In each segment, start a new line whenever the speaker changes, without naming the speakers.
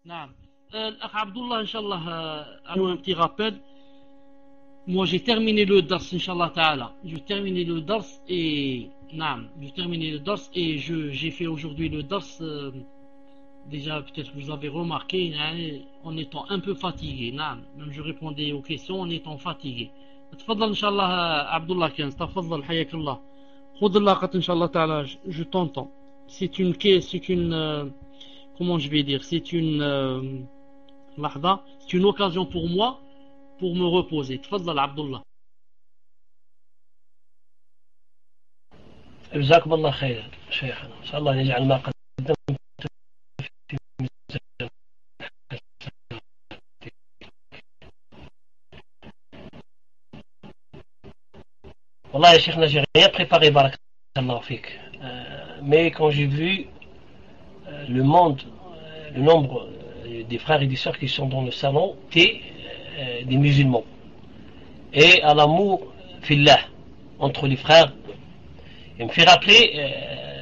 نعم. الأخ عبد الله إن شاء الله un petit rappel. Moi j'ai terminé le dars Inch'Allah Ta'ala. J'ai terminé le dars et j'ai fait aujourd'hui le dars déjà peut-être que vous avez remarqué en étant un peu fatigué. Même je répondais aux questions en étant fatigué. تفضل إن شاء الله عبد الله كان تفضل حياك الله. خذ اللقطة إن شاء الله تعالى. Je t'entends. C'est une comment je vais dire, c'est une occasion pour moi pour me reposer. تفضل عبد الله.
جزاكم الله خيرا شيخنا، إن شاء الله أن يجعل ما قدمت في ميزان. والله يا شيخنا j'ai rien préparé بارك الله فيك. Mais quand j'ai vu le nombre des frères et des sœurs qui sont dans le salon, des musulmans, et à l'amour fillah entre les frères, il me fait rappeler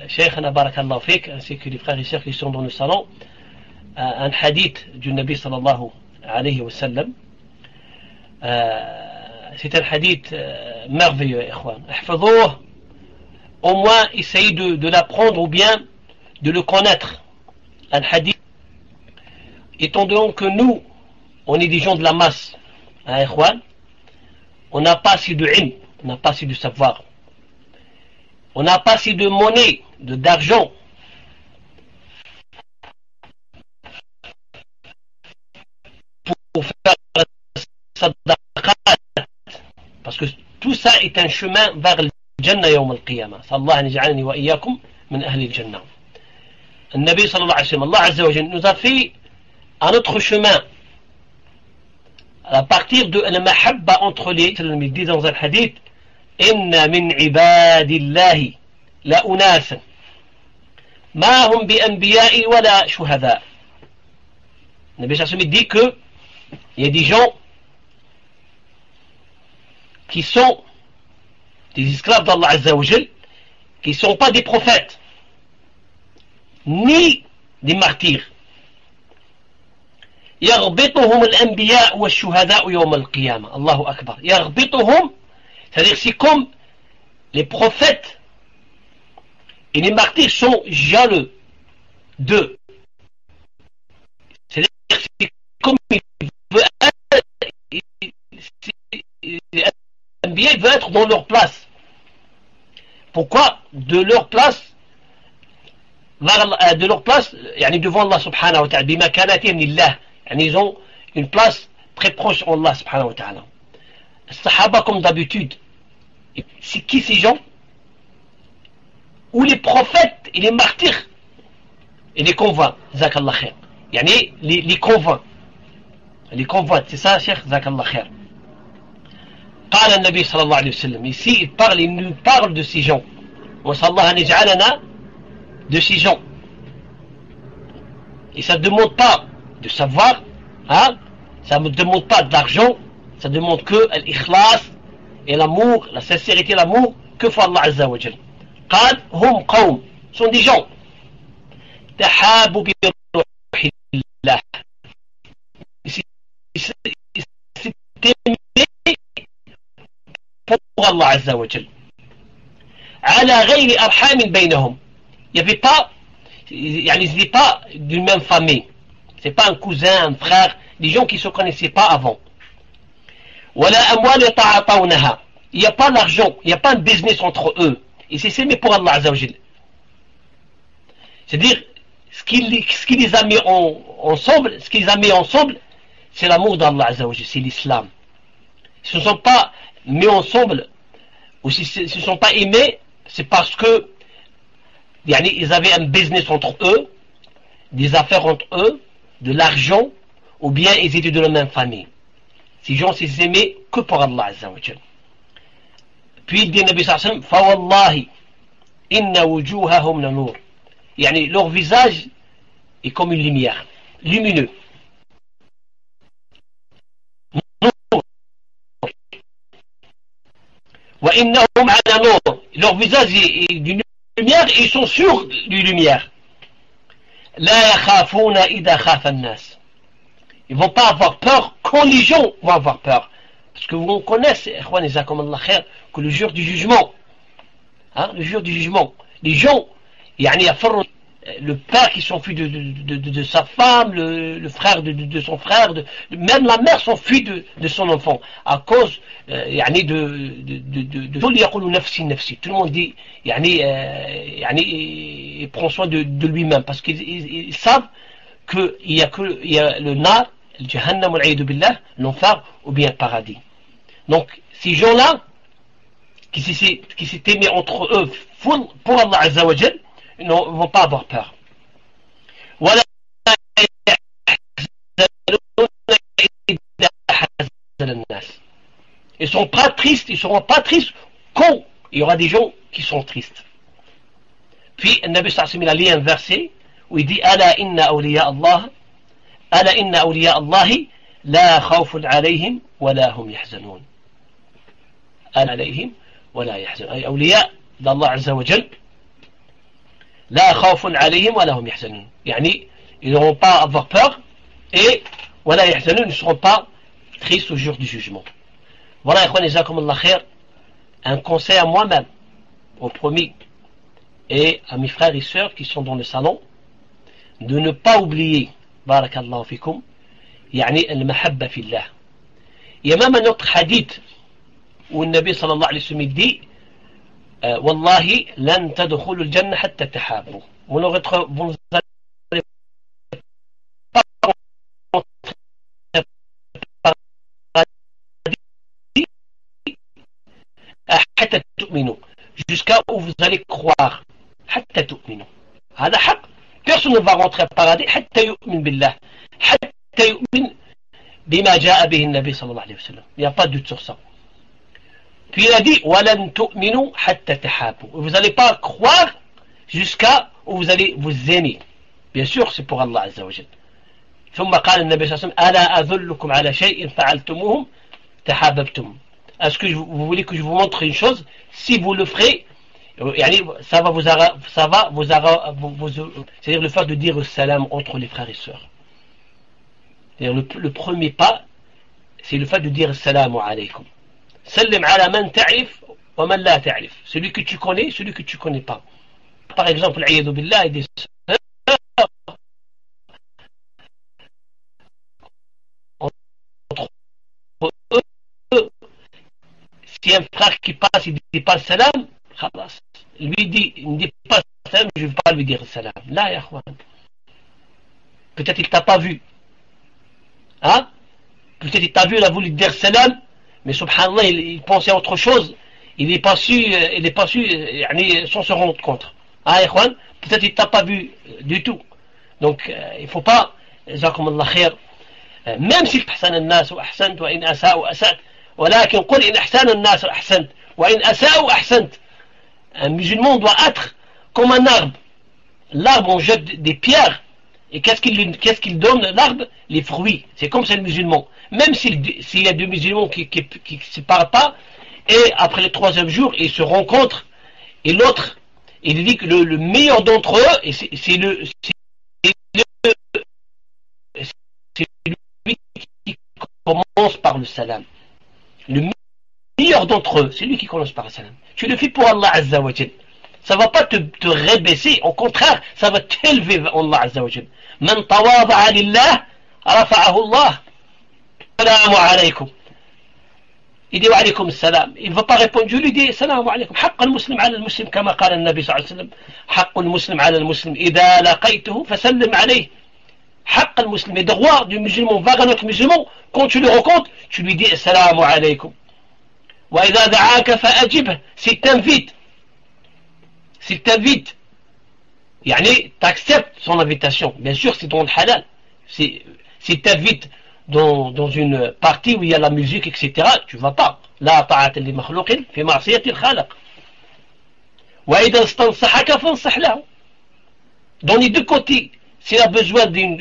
Shaykhana barakallahu fik, ainsi que les frères et sœurs qui sont dans le salon, un hadith du Nabi sallallahu alayhi wa sallam. C'est un hadith merveilleux, ikhwan. Ahfadouh, au moins essayez de l'apprendre ou bien de le connaître. Un hadith, étant donné que nous on est des gens de la masse, hein, ikhwan, on n'a pas assez de ilm, on n'a pas assez de savoir, on n'a pas assez de monnaie, d'argent pour faire sadaqat, parce que tout ça est un chemin vers le Jannah yawm al-Qiyamah. Sallallahu alayhi wa sallam wa iyyakum min ahli al-Jannah. Le Nabi sallallahu alayhi wa sallam, Allah azza wa jalla nous a fait un autre chemin à partir de la mahabba entre les, il dit dans un hadith, inna min ibadillahi la unasan ma hum bi anbiya'i wa la shuhada. Le Nabi sallallahu alayhi wa sallam dit que il y a des gens qui sont des esclaves d'Allah azza wa jalla, qui ne sont pas des prophètes ni des martyrs. يغبطهم الأنبياء والشهداء يوم القيامة. الله أكبر. يغبطهم, c'est-à-dire c'est comme les prophètes et les martyrs sont jaloux d'eux. C'est-à-dire c'est comme l'Anbiya veut être dans leur place. Pourquoi? De leur place يعني devant Allah subhanahu wa ta'ala بمكانتهم لله. Ils ont une place très proche en Allah subhanahu wa ta'ala. Les Sahaba, comme d'habitude, c'est qui ces gens? Ou les prophètes et les martyrs et les convaincs, zakallah khair. Les convaincs. Les convaincs, c'est ça, Cheikh, zakallah khair. قال النبي صلى الله عليه وسلم, ici il nous parle de ces gens. وصلى الله أن يجعلنا de ces gens. Et ça ne demande pas de savoir, hein? Ça ne demande pas d'argent, ça demande que l'ikhlas et l'amour, la sincérité et l'amour que fait Allah Azza wa Jal. قال هم قوم, sont des gens تحابوا بروح الله, c'est aimé pour Allah Azza wa Jal. على غير أرحام بينهم, il n'y avait pas, ils n'étaient pas d'une même famille. C'est pas un cousin, un frère, des gens qui ne se connaissaient pas avant. ولا أموال يتعاطونها, il n'y a pas d'argent, il n'y a pas un business entre eux. Et c'est s'aimer pour Allah Azza wa Jal. C'est-à-dire, ce qui les a mis ensemble, c'est l'amour d'Allah Azza wa Jal, c'est l'islam. Ils ne se sont pas mis ensemble, ou s'ils ne se sont pas aimés, c'est parce que ils avaient un business entre eux, des affaires entre eux, de l'argent, ou bien ils étaient de la même famille. Ces gens s'aimaient que pour Allah Azza wa Jal. Puis il dit le Nabi sallallahu alayhi wa sallam, فَوَاللَّهِ إِنَّ وُجُوهَهُمْ لَنُورٌ, leur visage est comme une lumière, lumineux. وَإِنَّهُمْ عَلَى نُورٍ, leur visage est d'une lumière et ils sont sûrs d'une lumière. لا يخافون إذا خاف الناس, Ils vont pas avoir peur quand les gens vont avoir peur. Parce que vous connaissez, que le jour du jugement, hein, le jour du jugement, les gens, le père qui s'enfuit de sa femme, le frère de son frère, même la mère s'enfuit de son enfant, à cause tout le monde dit, il prend soin de lui-même, parce qu'ils savent qu'il y a le nar, le jahannam, l'enfer, ou bien le paradis. Donc, ces gens-là, qui s'étaient mis entre eux pour Allah Azza wa Jal, ils ne vont pas avoir peur. Ils seront pas tristes, ils seront pas tristes quand il y aura des gens qui sont tristes. Puis le Nabi sallallahu alayhi wa sallam a lu un verset où il dit Ala inna awliya Allahi la khawfun alayhim wa la hum yahzanun. Ala alayhim wa la yahzanun. Ay awliya d'Allah Azza wa Jal la khawfun alayhim wa la hum yahzanun. Yani ils n'auront pas à avoir peur et wa la yahzanun, ils ne seront pas tristes au jour du jugement. Voilà, un conseil à moi-même, au premier, et à mes frères et sœurs qui sont dans le salon, de ne pas oublier, barakallahu fikum, al-mahabba fillah. Il y a même un autre hadith où le Nabi sallallahu alayhi wa sallam dit Wallahi, lan tadkhulu al-jannah hatta tahabu. Vous n'allez pas jusqu'à où vous allez croire. Personne ne va rentrer au paradis il n'y a pas de doute sur ça. Puis il a dit vous n'allez pas croire jusqu'à où vous allez vous aimer. Bien sûr, c'est pour Allah Azza wa Jal. ثم قال النبي صلى الله عليه وسلم ألا أدلكم على شيء فعلتموه تحاببتم. Est-ce que vous voulez que je vous montre une chose? Si vous le ferez, ça va c'est-à-dire le fait de dire le salam entre les frères et sœurs. C'est-à-dire le premier pas, c'est le fait de dire salam alaykum. Sallim ala man ta'rif wa man la ta'rif. Celui que tu connais, celui que tu connais pas. Par exemple, l'ayadu billah et des si un frère qui passe, il ne dit pas salam, lui dit, il ne dit pas salam, je ne vais pas lui dire salam. Là, ya khwan. Peut-être il ne t'a pas vu. Hein? Peut-être il t'a vu, il a voulu dire salam, mais subhanallah, il pensait à autre chose. Il n'est pas su, sans se rendre compte. Ah, ya khwan? Peut-être il ne t'a pas vu du tout. Donc, il ne faut pas, jazakumullah khair, même si ahsan al-nas wa ahsant wa in asa wa asat, ولكن قل إن أحسن الناس أحسنت وإن أساءوا أحسنت. Un musulman doit être comme un arbre. L'arbre, on jette des pierres et qu'est-ce qu'il donne l'arbre? Les fruits. C'est comme ça le musulman. Même s'il y a deux musulmans qui ne se parlent pas et après le troisième jour ils se rencontrent et l'autre il dit que le meilleur d'entre eux et c'est lui qui commence par le salam. Le meilleur d'entre eux, c'est lui qui commence par le salam. Tu le fais pour Allah Azza wa Jal. Ça ne va pas te rabaisser, au contraire, ça va t'élever vers Allah Azza wa Jal. Man tawada'a lillah, rafa'ahu Allah. Assalamu alaykum. Il dit wa alaykum salam. Il ne va pas répondre, je lui dis assalamu alaykum. Haqq al-muslim ala al-muslim, kama qala al-nabi sallallahu alayhi wa sallam. Haqq al-muslim ala al-muslim. Idha laqaytuhu, fasallim alayh. Haqq al-muslim. Et droit du musulman vers un autre musulman, quand tu le rencontres, tu lui dis assalamu alaykum. Wa idha da'aka fa'ajibh. S'il t'invite, t'acceptes son invitation. Bien sûr, c'est dans le halal. S'il t'invite dans une partie où il y a la musique, etc., tu vas pas. La ta'ata li makhluqin fi ma'siyati al-khaliq. Wa idha istansahaka fansah lahu. Dans les deux côtés, s'il a besoin d'un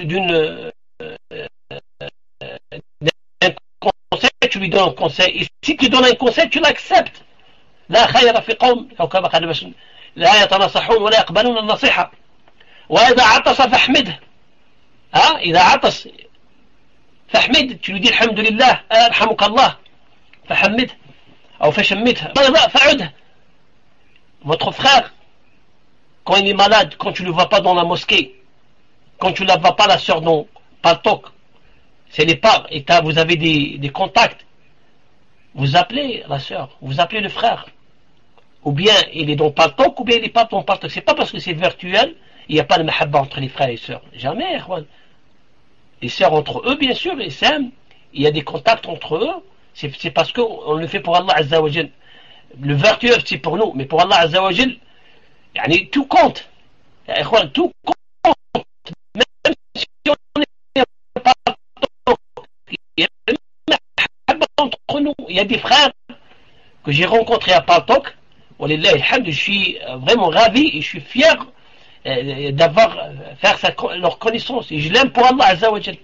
conseil, tu lui donnes un conseil. Et si tu donnes un conseil, tu l'acceptes. لا خير في قوم أو كما قال النبي لا يتناصحون ولا يقبلون النصيحة وإذا عطس فاحمده. إذا عطس فحمد, tu lui dis alhamdulillah, alhamdukallah, فحمد, ou فشمتها, فعدها. Votre frère, quand il est malade, quand tu ne le vois pas dans la mosquée, quand tu ne la vois pas la sœur dans Paltok, c'est les parts, et vous avez des contacts, vous appelez la sœur, vous appelez le frère. Ou bien il est dans Paltok, ou bien il n'est pas dans Paltok. C'est pas parce que c'est virtuel, il n'y a pas de mahabba entre les frères et les sœurs. Jamais, les sœurs entre eux, bien sûr, ils s'aiment, il y a des contacts entre eux, c'est parce qu'on le fait pour Allah Azza wa Jal. Le virtuel, c'est pour nous, mais pour Allah Azza wa Jal, tout compte. Tout compte. Même si on n'est pas il y a une mahabba entre nous. Il y a des frères que j'ai rencontrés à Paltok. Je suis vraiment ravi et je suis fier d'avoir fait leur connaissance. Et je l'aime pour Allah Azza wa Jal.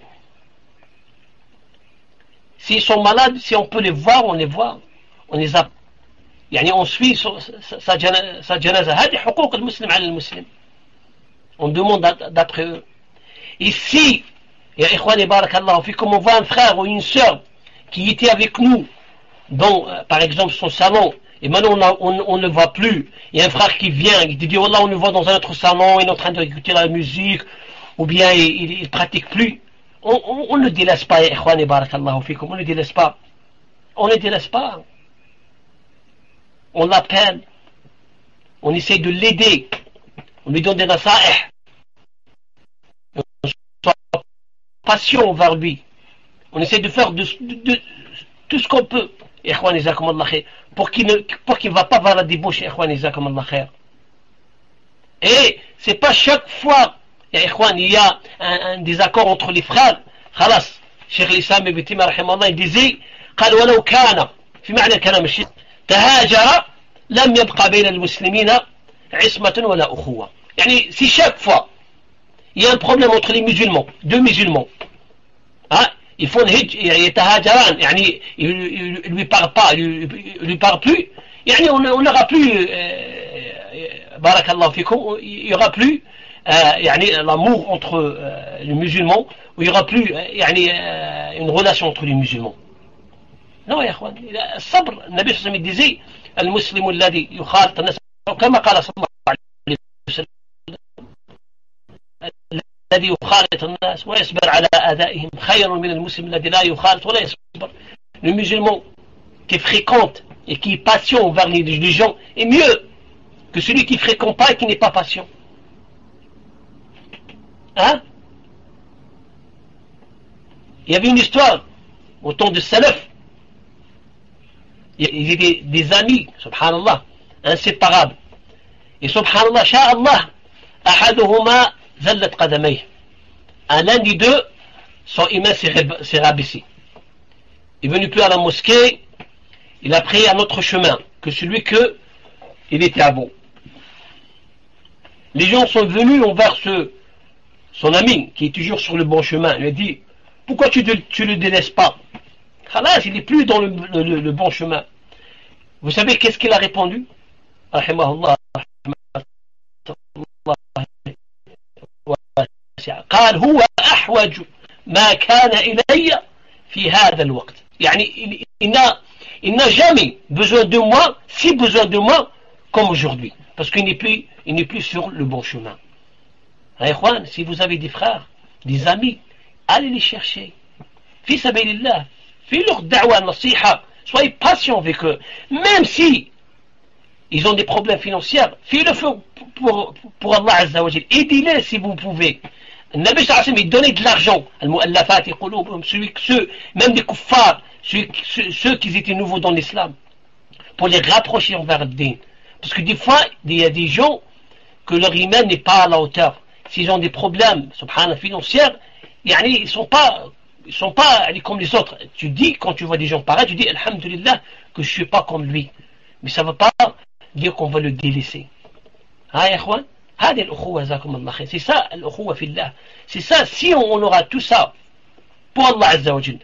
S'ils sont malades, si on peut les voir, on les voit. On les a. On suit sa janaza. هذه حقوق المسلم على المسلم. On demande d'après eux. Ici, ya ikhwani barakallahu fikum, on voit un frère ou une sœur qui était avec nous dans, par exemple, son salon. Et maintenant on ne le voit plus. Il y a un frère qui vient, il te dit Wallah, on le voit dans un autre salon, il est en train d'écouter la musique, ou bien il pratique plus. On ne délaisse pas, ikhwani barakallahu fikum, on ne délaisse pas. On ne délaisse pas. On l'appelle, on essaie de l'aider, on lui donne des nasa'ih, on soit patient envers lui. On essaie de faire de tout ce qu'on peut. Pour qu'il ne va pas vers la débauche. Et c'est pas chaque fois il y a un désaccord entre les frères. خلاص شيخ الإسلام ابن تيمية رحمه الله disait قال ولو كان في معنى الكلام الشيخ تهاجر لم يبقى بين المسلمين عصمة ولا أخوة. Si chaque fois il y a un problème entre les musulmans, deux musulmans, ils font يتهاجران, ils lui parlent pas, ils lui parlent plus, on n'aura plus barakallahu fikum, il y aura plus l'amour entre les musulmans, où il y aura plus une relation entre les musulmans. Non يا اخوان, الصبر. النبي صلى الله عليه وسلم disait المسلم الذي يخالط الناس كما قال صلى الله عليه وسلم الذي يخالط الناس ويصبر على آذائهم خير من المسلم الذي لا يخالط ولا يصبر. Le musulman qui fréquente et qui est patient vers les gens est mieux que celui qui ne fréquente pas et qui n'est pas patient. Il y avait une histoire au temps de Salaf. Ils étaient des amis, subhanallah, inséparables. Et subhanallah, sha'Allah, ahaduhuma zallat qadamayh. L'un des deux, son iman s'est rabaissé. Il est venu plus à la mosquée, il a pris un autre chemin que celui que il était avant. Les gens sont venus envers son ami qui est toujours sur le bon chemin. Il a dit, pourquoi tu le délaisses pas? Khalas, il n'est plus dans le bon chemin. Vous savez qu'est-ce qu'il a répondu? Rahimahullah. قال هو أحوج ما كان إلي في هذا الوقت. Il n'a jamais besoin de moi, si besoin de moi, comme aujourd'hui. Parce qu'il n'est plus sur le bon chemin. Si vous avez des frères, des amis, allez les chercher. Fi sabilillah, fais leur da'wa, nasiha, soyez patient avec eux. Même si ils ont des problèmes financiers, faites-le pour Allah Azza wa Jal. Aidez-les si vous pouvez. Le Nabi sallallahu alayhi wa sallam, il donnait de l'argent, al-mu'allafati qulubhum, même des kuffars, ceux qui étaient nouveaux dans l'islam, pour les rapprocher envers le din. Parce que des fois, il y a des gens que leur iman n'est pas à la hauteur. S'ils ont des problèmes, subhanallah, financiers, ils sont pas comme les autres. Tu dis, quand tu vois des gens pareils, tu dis, alhamdulillah, que je suis pas comme lui. Mais ça ne veut pas dire qu'on va le délaisser. Ya ikhwan, هذه الأخوة جزاكم الله خير. C'est ça الأخوة في الله. C'est ça, si on aura tout ça pour Allah Azza wa Jal,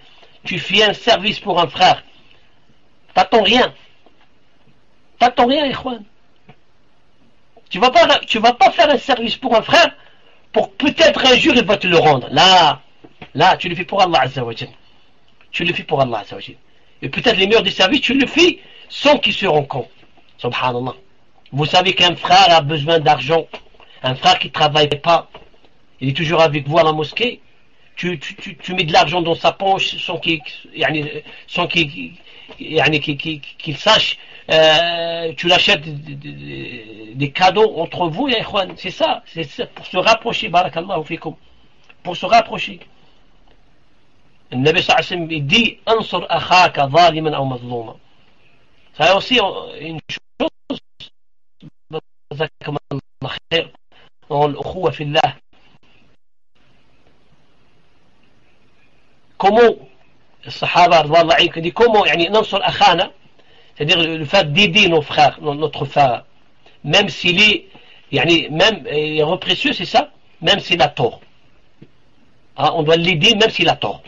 tu fais un service pour un frère, t'attends rien, ikhwan. Tu vas pas faire un service pour un frère pour peut-être un jour il va te le rendre. Là, Là, tu le fais pour Allah Azza wa Jal. Tu le fais pour Allah Azza wa Jal. Et peut-être les meilleurs des services, tu le fais sans qu'ils se rendent compte. Subhanallah. Vous savez qu'un frère a besoin d'argent, un frère qui ne travaille pas, il est toujours avec vous à la mosquée, tu mets de l'argent dans sa poche sans qu'il sache, tu l'achètes des cadeaux entre vous, ya ikhwan. C'est ça, pour se rapprocher, barakallahu fikum, pour se rapprocher. Le Nabi sallallahu alayhi wa sallam, il dit ansur akhaka zaliman ou mazluma. Ça a aussi une chose dans l'ukhuwa fillah. Comment le Sahaba dit comment nansur akhana, c'est-à-dire le fait d'aider nos frères, notre frère, même s'il est même il est précieux, c'est ça, même s'il a tort. On doit l'aider même s'il a tort.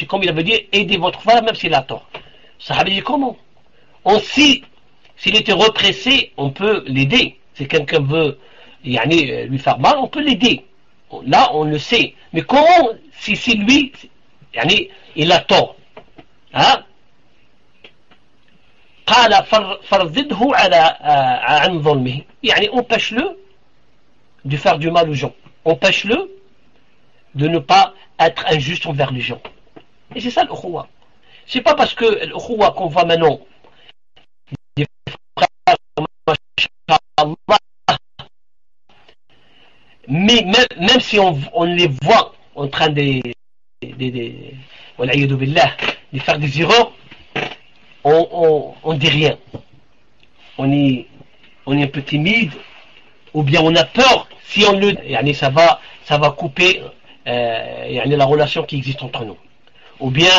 Comme il avait dit, aidez votre frère même s'il a tort. Sahaba dit comment? S'il était repressé, on peut l'aider. Si quelqu'un veut lui faire mal, on peut l'aider. Là, on le sait. Mais comment, si lui, il a tort? قال فرضده عن ظلمه. Empêche-le de faire du mal aux gens. Empêche-le de ne pas être injuste envers les gens. Et c'est ça l'ukhuwa. C'est pas parce que l'ukhuwa qu'on voit maintenant des frères, mashallah, mais même si on les voit en train de faire des erreurs, on dit rien. On est un peu timide, ou bien on a peur. Si on le ça va couper la relation qui existe entre nous. Ou bien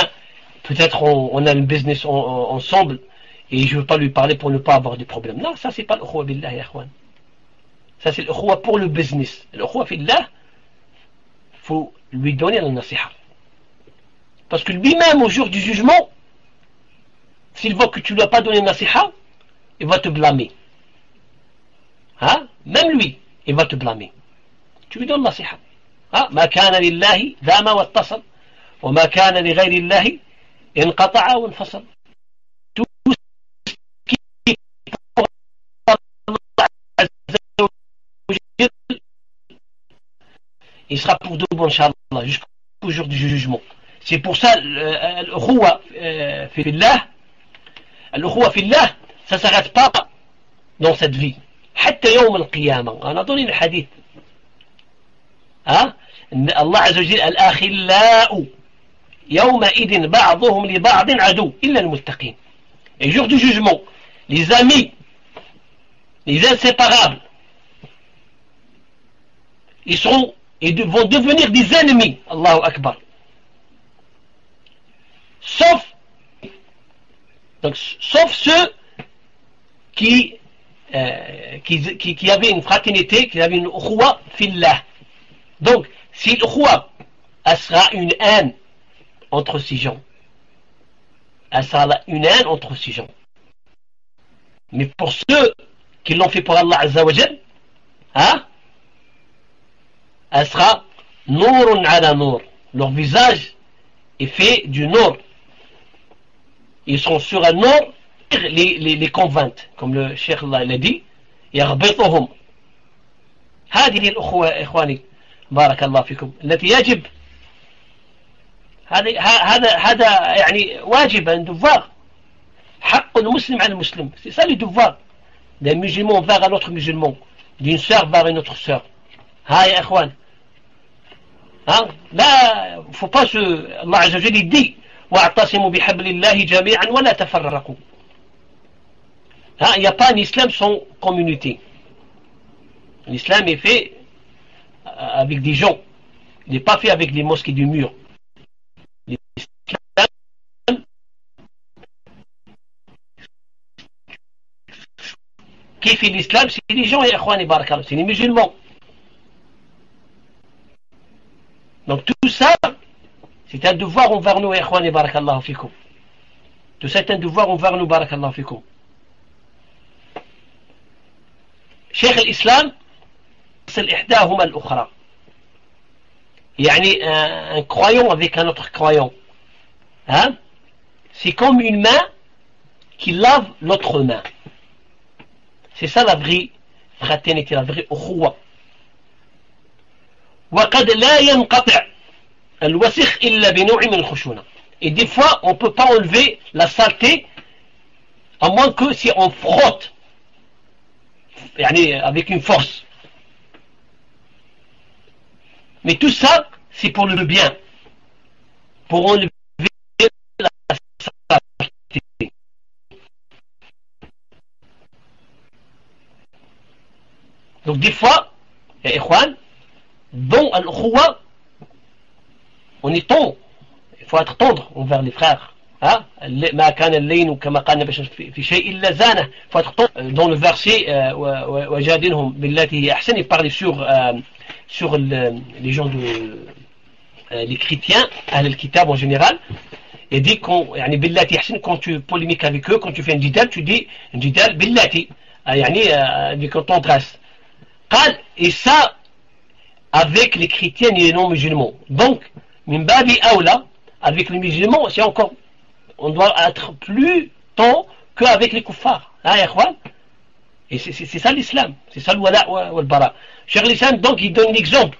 peut-être on a un business ensemble et je ne veux pas lui parler pour ne pas avoir de problèmes. Non, ça c'est pas l'ukhuwa billah ya ikhwan. Ça c'est l'ukhuwa pour le business. L'ukhuwa fillah, faut lui donner la nasiha. Parce que lui-même au jour du jugement, s'il voit que tu ne lui as pas donné la nasiha, il va te blâmer. Même lui, il va te blâmer. Tu lui donnes la nasiha. ما كان لله دام واتصل وما كان لغير الله انقطع وانفصل. Il sera pour de bon, Inch'Allah, jusqu'au jour du jugement. C'est pour ça, l'ukhuwa fillah, ça ne s'arrête pas dans cette vie. حتى يوم القيامة. أنا donné le hadith. الله عز وجل الأخلاء يومئذ بعضهم لبعض عدو إلا المتقين. Et jour du jugement, les amis, les inséparables, ils vont devenir des ennemis. Allahu Akbar. Sauf ceux qui avaient une fraternité, qui avaient une ukhuwa fillah. Donc, si l'ukhuwa, elle sera une haine entre ces gens. Elle sera une haine entre ces gens. Mais pour ceux qui l'ont fait pour Allah Azza wa Jal, elle sera nourun ala nour. Leur visage est fait du nour. Ils sont sur un nour, les convaincre, comme le cheikh l'a dit, يغبطهم. هذه الأخوة إخواني بارك الله فيكم التي يجب هذا واجب un devoir حق المسلم على المسلم. C'est ça le devoir d'un musulman vers un autre musulman, d'une sœur vers une autre sœur. يا إخوان لا faut pas Allah Azza wa Jalla dit واعتصموا بحبل الله جميعا ولا تفرقوا. Il n'y a pas un islam sans communauté. L'islam est fait avec des gens. Il n'est pas fait avec des mosquées du mur. L'islam, qui fait l'islam, c'est les gens, c'est les musulmans. Donc tout ça, c'est un devoir envers nous, ikhwani barakallahu fikum. Tout ça est un devoir envers nous, barakallahu fikum. شيخ الإسلام إحداهما الأخرى. يعني un croyant avec un autre croyant, hein? C'est comme une main qui lave l'autre main. C'est ça la vraie fraternité, la vraie أخوة. وقد لا ينقطع الوسخ إلا بنوع من الخشونة. Et des fois, on ne peut pas enlever la saleté à moins que si on frotte, avec une force. Mais tout ça, c'est pour le bien, pour enlever la saleté. Donc des fois, dans al-Ukhuwa, on est tendre, il faut être tendre envers les frères. ما كان اللين كما قال النبي في شيء إلا زانه. Il faut être tendre. Dans le verset وجادلهم بالتي هي أحسن, il parle sur les gens les chrétiens, al-kitab en général. Il dit بالتي أحسن, quand tu polémiques avec eux, quand tu fais un jidal, tu dis un jidal بالتي, avec tendresse. قال, et ça avec les chrétiens et les non-musulmans. Donc, min babi aoula, avec les musulmans, c'est encore, on doit être plus tôt qu'avec les kuffars. Et c'est ça l'islam, c'est ça le wala ou le bara. Cheikh l'islam, donc, il donne l'exemple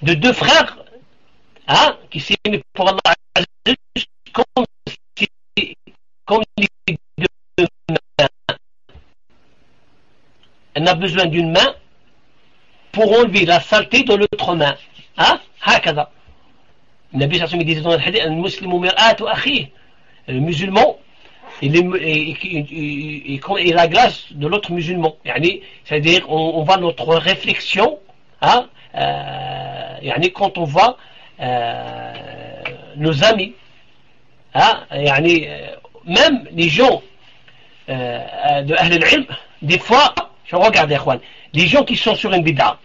de deux frères qui s'aiment pour Allah comme les deux mains. On a besoin d'une main pour enlever la saleté de l'autre main. هكذا. النبي صلى الله عليه وسلم disait dans le hadith, المسلم مرآة أخيه. Le musulman, il est la glace de l'autre musulman. C'est-à-dire, on voit notre réflexion, quand on voit nos amis, même les gens de Ahl al-Ilm, des fois, je regarde, les gens qui sont sur une bid'a,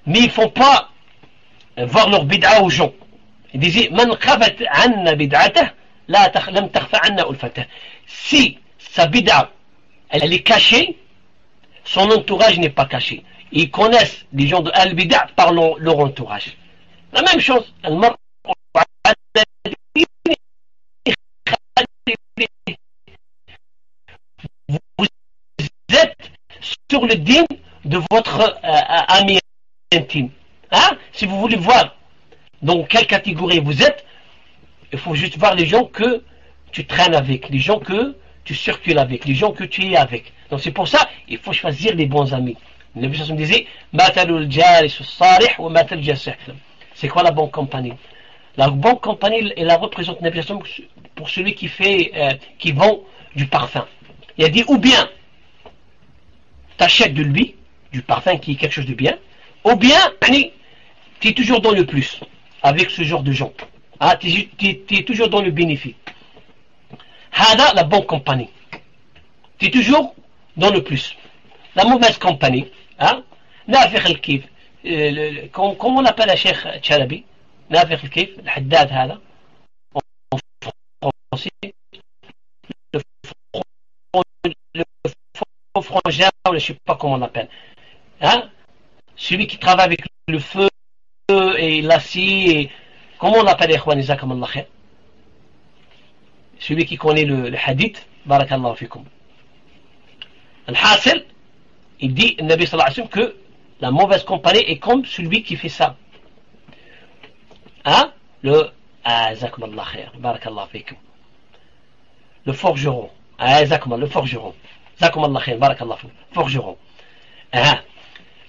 mais ils ne font pas voir leur bid'a aux gens. Ils disaient, Man khafat anna bid'atah, lam takhfa anna ulfatah. Si sa bid'a, elle est cachée, son entourage n'est pas caché. Ils connaissent les gens de al-bid'a par leur entourage. La même chose, vous êtes sur le din de votre ami intime. Si vous voulez voir dans quelle catégorie vous êtes, il faut juste voir les gens que tu traînes avec, les gens que tu circules avec, les gens que tu es avec. Donc c'est pour ça, il faut choisir les bons amis. Le Nabi sallallahu alayhi wa sallam disait, c'est quoi la bonne compagnie? La bonne compagnie, elle la représente Nabi sallallahu alayhi wa sallam pour celui qui vend du parfum. Il a dit, ou bien t'achètes de lui du parfum qui est quelque chose de bien, ou bien tu es toujours dans le plus avec ce genre de gens. Tu es toujours dans le bénéfice. Hada, la bonne compagnie. Tu es toujours dans le plus. La mauvaise compagnie, Nafiq al-Kif, comment on appelle le Cheikh Chalabi? Nafiq al-Kif, le Haddad, hada, en français, le faux frangin, je ne sais pas comment on l'appelle. Celui qui travaille avec le feu et l'acier, et comment on l'appelle, Ikhwan, jazakumullah khair? Celui qui connaît le hadith, barakallahu fikum. Al-Hasil, il dit, le Nabi sallallahu alayhi wa sallam, que la mauvaise compagnie est comme celui qui fait ça. Jazakumullah khair, barakallahu fikum. Le forgeron. Le forgeron. Jazakumullah khair, barakallahu fikum. Forgeron.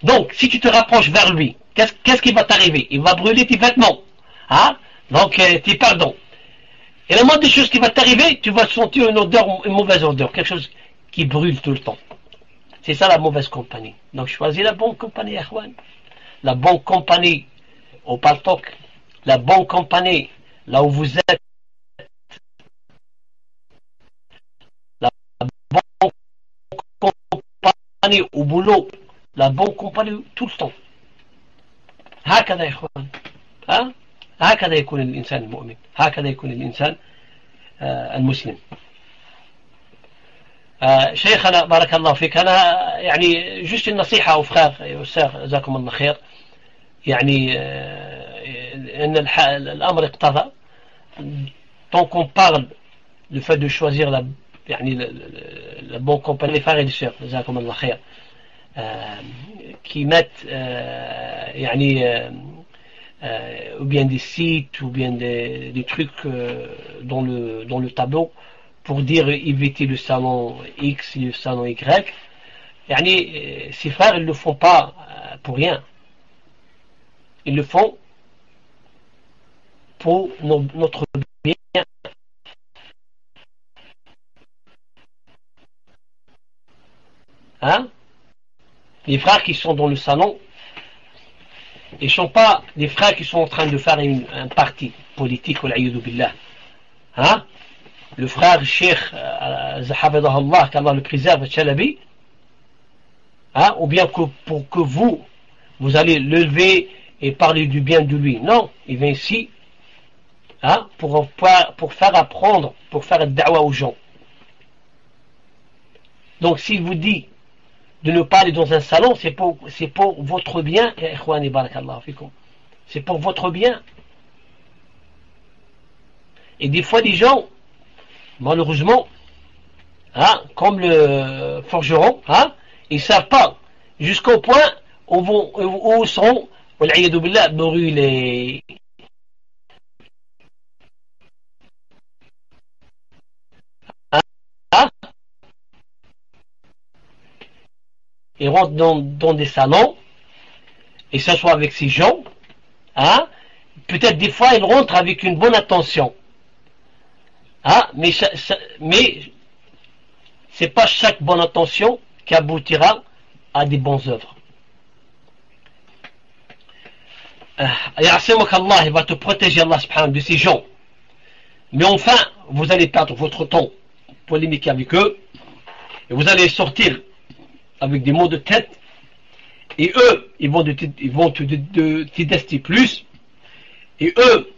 Donc, si tu te rapproches vers lui, qu'est-ce qui va t'arriver? Il va brûler tes vêtements. Donc, tu pardon. Et la moindre des choses qui va t'arriver, tu vas sentir une odeur, une mauvaise odeur, quelque chose qui brûle tout le temps. C'est ça la mauvaise compagnie. Donc, choisis la bonne compagnie, Akhwan. La bonne compagnie au paltok. La bonne compagnie là où vous êtes. La bonne compagnie au boulot. La bonne compagnie tout le temps. هكذا يا إخوان. هكذا يكون الإنسان المؤمن. هكذا يكون الإنسان المسلم. شيخنا بارك الله فيك، أنا جست النصيحة أو فخار يا أستاذ جزاكم الله خير، الأمر اقتضى. Tant qu'on parle du fait de choisir la bonne compagnie, les frères et les sœurs, qui mettent ou bien des sites ou bien des trucs dans le tableau pour dire éviter le salon X et le salon Y. Ces frères, ils ne le font pas pour rien. Ils le font pour notre bien. Les frères qui sont dans le salon, ils ne sont pas des frères qui sont en train de faire un parti politique, billah. Le frère Cheikh Zahafidahullah, qu'Allah le préserve, Chalabi, ou bien pour que vous allez lever et parler du bien de lui. Non, il vient ici pour faire apprendre, pour faire da'wa aux gens. Donc s'il vous dit de ne pas aller dans un salon, c'est pour votre bien, c'est pour votre bien. Et des fois, les gens, malheureusement, comme le forgeron, ils ne savent pas jusqu'au point où seront brûlés. Ils rentrent dans des salons et s'assoient avec ces gens. Peut-être des fois ils rentrent avec une bonne intention. Mais c'est pas chaque bonne intention qui aboutira à des bonnes œuvres. Allah, il va te protéger, Allah subhanahu, de ces gens. Mais enfin, vous allez perdre votre temps polémiquer avec eux et vous allez sortir avec des mots de tête, et eux, ils vont te tester plus, et eux,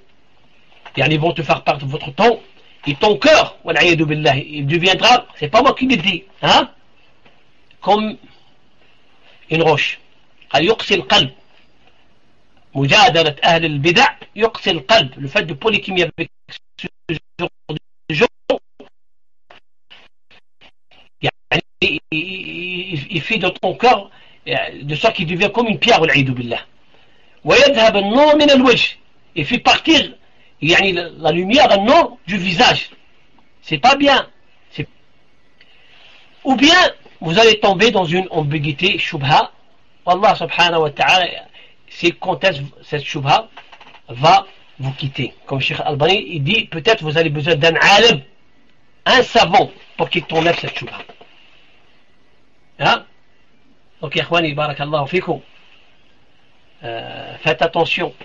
ils vont te faire perdre votre temps, et ton cœur, il deviendra, c'est pas moi qui le dis, comme une roche. يقسي القلب مجادلة أهل البدع يقسي القلب. Le fait de polémiquer avec ce genre de gens, il fait dans ton cœur de sorte qu'il devient comme une pierre, والعياذ بالله. ويذهب النور من الوجه. Il fait partir la lumière, le nord du visage. C'est pas bien. Ou bien vous allez tomber dans une ambiguïté, shubha. Allah subhanahu wa ta'ala, c'est quand est-ce cette shubha va vous quitter. Comme Cheikh Albani, il dit, peut-être vous avez besoin d'un alim, un savant, pour qu'il t'enlève cette shubha. Donc, ikhwani, barakallahu fikum. Faites attention,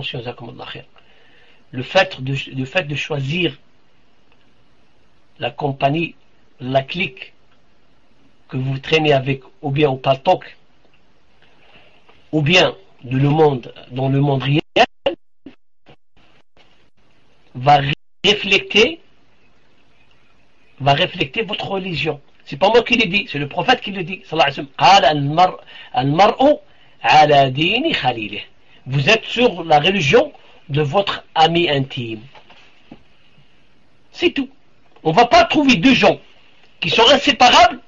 jazakumullah khair. Le fait de choisir la compagnie, la clique que vous traînez avec, ou bien au paltok, ou bien dans le monde réel, va refléter votre religion. C'est pas moi qui le dis, c'est le prophète qui le dit. Vous êtes sur la religion de votre ami intime. C'est tout. On ne va pas trouver deux gens qui sont inséparables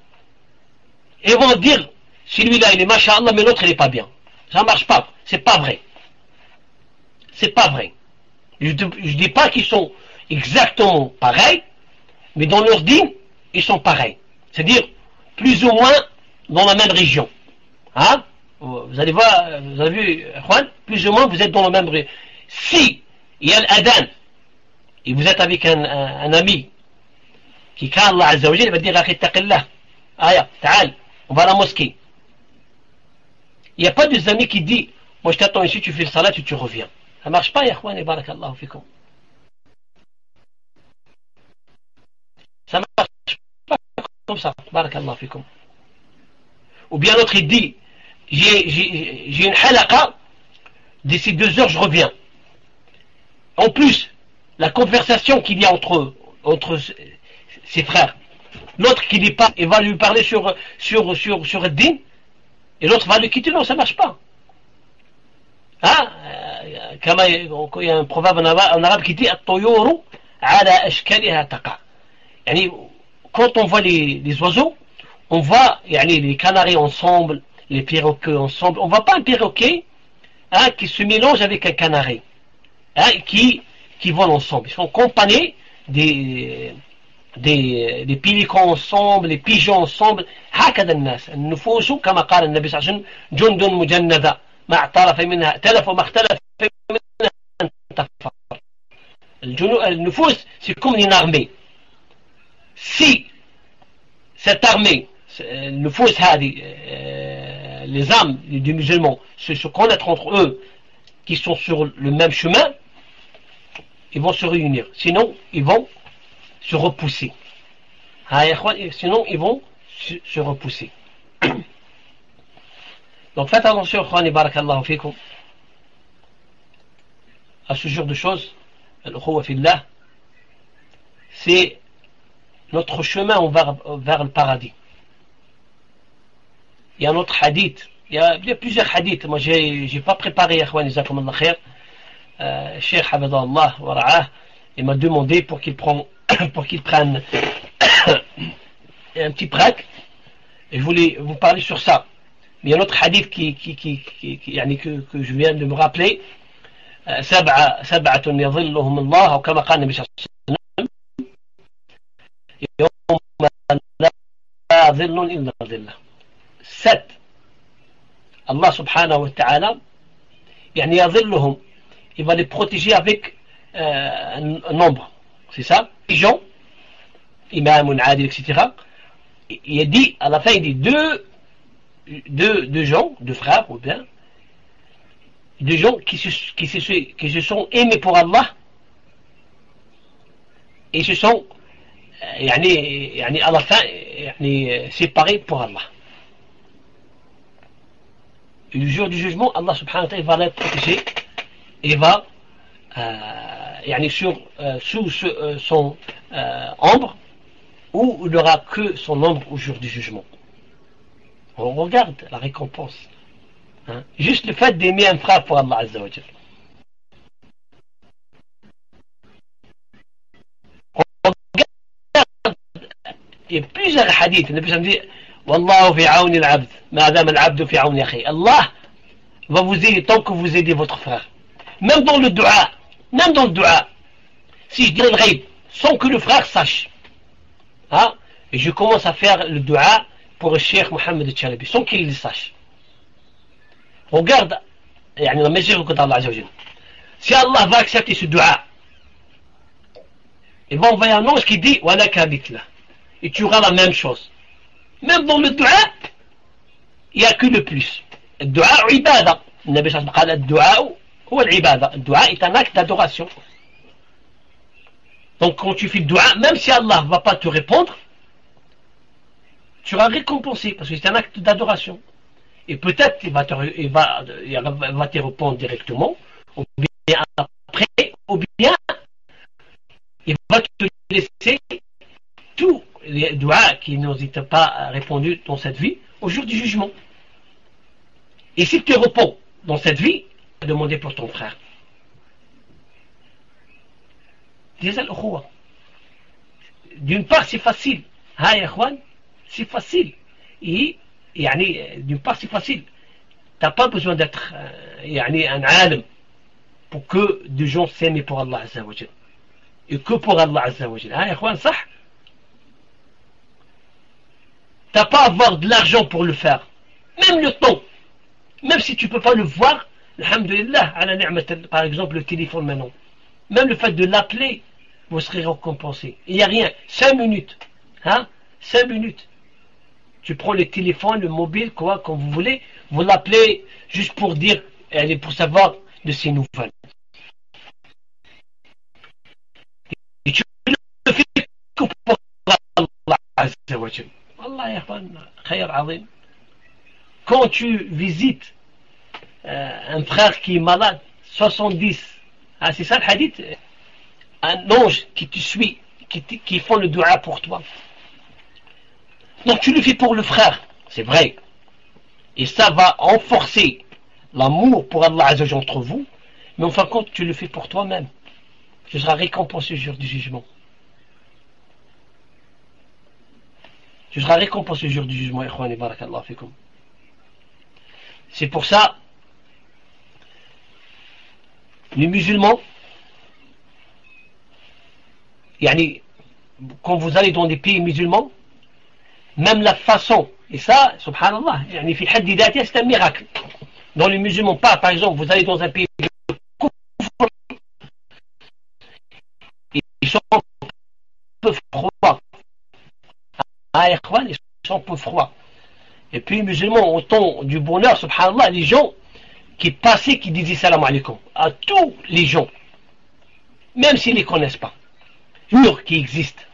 et vont dire celui-là il est masha'Allah mais l'autre il n'est pas bien. Ça ne marche pas. C'est pas vrai. C'est pas vrai. Je ne dis pas qu'ils sont exactement pareils, mais dans leur dîme, ils sont pareils. C'est-à-dire, plus ou moins dans la même région. Vous allez voir, vous avez vu, Juan, plus ou moins vous êtes dans la même région. Si il y a l'adhan, et vous êtes avec un ami, qui craint Allah Azza wa Jalla, il va dire, Akhi taqillah, ta'al, on va à la mosquée. Il n'y a pas deux amis qui disent, moi je t'attends ici, tu fais le salat et tu reviens. Ça ne marche pas, ya Juan, et barakallahu fikum. Ça ne marche pas comme ça, barakallahu fikum. Ou bien l'autre il dit, j'ai une halaqa, d'ici 2 heures je reviens. En plus, la conversation qu'il y a entre ses frères, l'autre qui dit pas, il va lui parler sur le din, et l'autre va le quitter. Non, ça ne marche pas. كما il y a un proverbe en arabe qui dit الطيور على أشكالها تقع. يعني quand on voit les oiseaux, on voit يعني les canaris ensemble, les perroquets ensemble. On voit pas un perroquet qui se mélange avec un canari, qui volent ensemble. Ils sont accompagnés des pélicans ensemble, les pigeons ensemble. هكذا الناس النفوس كما قال النبي صلى الله عليه وسلم جند مجندة ما اعترف منها ائتلف وما اختلف منها انتفر. النفوس c'est comme une armée. Si cette armée, النفوس هذه, les âmes des musulmans se connaître entre eux, qui sont sur le même chemin, ils vont se réunir. Sinon, ils vont se repousser. Sinon, ils vont se repousser. Donc faites attention, barakallahu fikum, à ce genre de choses. Al-Ukhuwa fillah, c'est notre chemin vers le paradis. Il y a un autre hadith, il y a plusieurs hadiths. Moi j'ai pas préparé, ikhwan, jazakumullah khair. Cheikh Habibullah wa ra'ah, il m'a demandé pour qu'il prenne un petit break, et je voulais vous parler sur ça. Mais il y a un autre hadith que je viens de me rappeler. سبعة يظلهم الله أو كما قال النبي صلى الله عليه وسلم يوم لا ظل إلا ظله. 7 Allah subhanahu wa ta'ala يعني يظلهم, il va les protéger avec un nombre, c'est ça, les gens, imam, adil, etc. Il dit à la fin, il dit deux gens, deux frères ou bien deux gens qui se sont aimés pour Allah et se sont à la fin séparés pour Allah. Et le jour du jugement, Allah subhanahu wa ta'ala va les protéger et va sous son ombre, où il n'y aura que son ombre au jour du jugement. On regarde la récompense. Juste le fait d'aimer un frère pour Allah Azza wa Jal. Il y a plusieurs hadiths. Le Nabi dit Wallahu fi auni al-abd, ma dama al-abdu fi auni akhi. Allah va vous aider tant que vous aidez votre frère. Même dans le dua, si je dis le ghaib, sans que le frère sache, et je commence à faire le dua pour le Cheikh Mohammed al-Chalabi, sans qu'il le sache. Regarde la miséricorde d'Allah Azza wa Jal. Si Allah va accepter ce dua, il va envoyer un ange qui dit Walaka bithla, et tu auras la même chose. Même dans le dua, il n'y a que le plus. Le dua est ibada. Le Nabi sallallahu alayhi wa sallam dit le dua est un acte d'adoration. Donc quand tu fais le dua, même si Allah ne va pas te répondre, tu seras récompensé parce que c'est un acte d'adoration. Et peut-être il va te répondre directement, ou bien après, ou bien il va te laisser tous les doigts qui n'ont pas répondu dans cette vie au jour du jugement. Et si tu réponds dans cette vie, tu vas demander pour ton frère. D'une part c'est facile, c'est facile. Et d'une part c'est facile. T'as pas besoin d'être un alim pour que des gens s'aiment pour Allah Azza wa Jal. Et que pour Allah Azza wa Jal. T'as pas à avoir de l'argent pour le faire. Même le temps. Même si tu peux pas le voir, alhamdulillah, par exemple le téléphone maintenant. Même le fait de l'appeler, vous serez récompensé. Il n'y a rien. 5 minutes. 5 minutes. Tu prends le téléphone, le mobile, quoi, comme vous voulez, vous l'appelez juste pour dire, pour savoir de ses nouvelles. Et tu le fais que pour Allah Azza wa Jal. Allah yahban, khayr azim. Quand tu visites un frère qui est malade, 70, c'est ça le hadith, un ange qui te suit, qui font le dua pour toi. Donc tu le fais pour le frère, c'est vrai. Et ça va renforcer l'amour pour Allah Azza wa Jalla entre vous, mais en fin de compte, tu le fais pour toi-même. Tu seras récompensé le jour du jugement. Tu seras récompensé le jour du jugement, ikhwani, barakallahu fikum. C'est pour ça, les musulmans, quand vous allez dans des pays musulmans, même la façon, et ça, subhanallah, c'est un miracle. Dans les musulmans, pas, par exemple, vous allez dans un pays de kufr, ils sont un peu froids. Ah, ils sont un peu froids. Et puis, les musulmans, au temps du bonheur, subhanallah, les gens qui passaient, qui disaient salam alaikum à tous les gens, même s'ils ne les connaissent pas, jure qui existe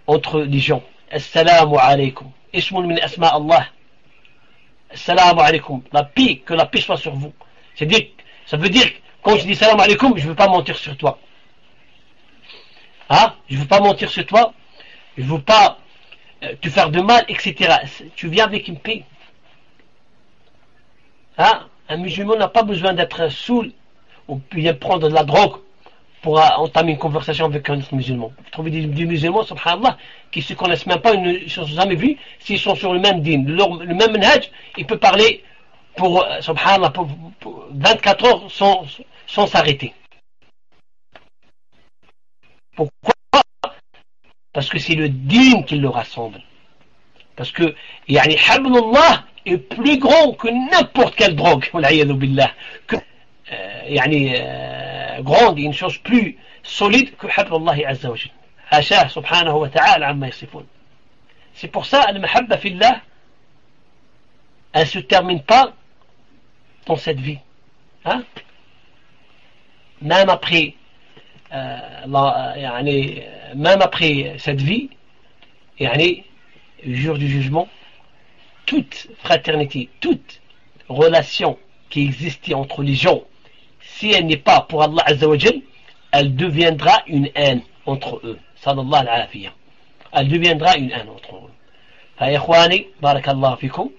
entre les gens. Assalamu alaikum. Ismun min asma Allah. Assalamu alaikum. La paix, que la paix soit sur vous. Ça veut dire, quand je dis salam alaikum, je ne veux pas mentir sur toi. Hein? Je ne veux pas mentir sur toi. Je ne veux pas te faire de mal, etc. Tu viens avec une paix. Hein? Un musulman n'a pas besoin d'être saoul ou bien prendre de la drogue pour entamer une conversation avec un autre musulman. Vous trouvez des musulmans, subhanallah, qui ne se connaissent même pas, ils ne se sont jamais vus, s'ils sont sur le même din, le même manhaj, il peut parler pour, subhanallah, pour 24 heures sans s'arrêter. Pourquoi? Parce que c'est le din qui le rassemble. Parce que, hablullah est plus grand que n'importe quelle drogue, billah, que, grande et une chose plus solide que hablullah azza wa jalla. Hashah subhanahu wa ta'ala amma yasifun. C'est pour ça, al-mahabba fillah, elle ne se termine pas dans cette vie. Hein? Même après même après cette vie, le jour du jugement, toute fraternité, toute relation qui existait entre les gens, si elle n'est pas pour Allah Azza wa Jal, elle deviendra une haine entre eux. Sallallahu alayhi wa. Elle deviendra une haine entre eux. Fa ikhwani, barakallahu fikum,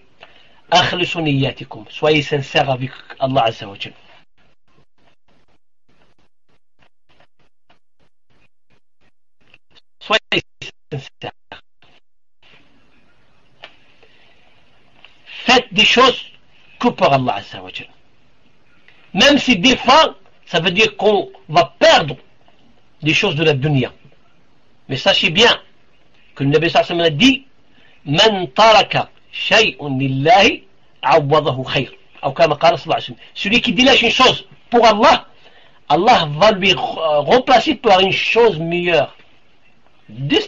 akhlisu niyyatikum, soyez sincères avec Allah Azza wa Jal. Soyez sincères. Faites des choses que pour Allah Azza wa Jal. Même si des fois, ça veut dire qu'on va perdre des choses de la dunya. Mais sachez bien que le Nabi sallallahu alayhi wa sallam a dit Man taraka shay'un lillahi awwadahu khayr. Ou comme qala sallallahu alayhi wa sallam. Celui qui délège une chose pour Allah, Allah va lui remplacer par une chose meilleure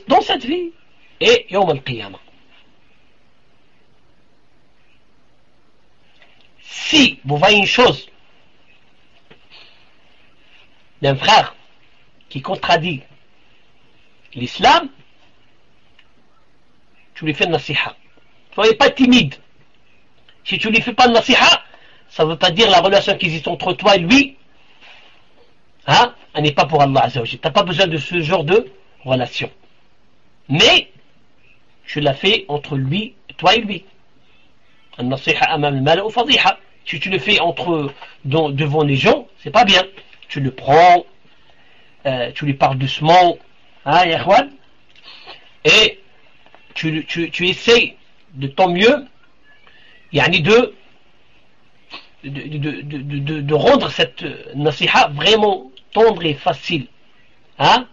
dans cette vie et yawm al-qiyamah. Si vous voyez une chose d'un frère qui contradit l'islam, tu lui fais le nasiha. Soyez pas timide. Si tu lui fais pas le nasiha, ça veut pas dire la relation qui existe entre toi et lui, hein, elle n'est pas pour Allah Azza wa Jalla. T'as pas besoin de ce genre de relation. Mais tu l'as fait entre lui, toi et lui. Al-nasiha amam al-mal ou fadiha. Si tu le fais devant les gens, c'est pas bien. Tu le prends, tu lui parles doucement, hein, yakhwan, et tu essaies de ton mieux, de rendre cette nasiha vraiment tendre et facile, hein,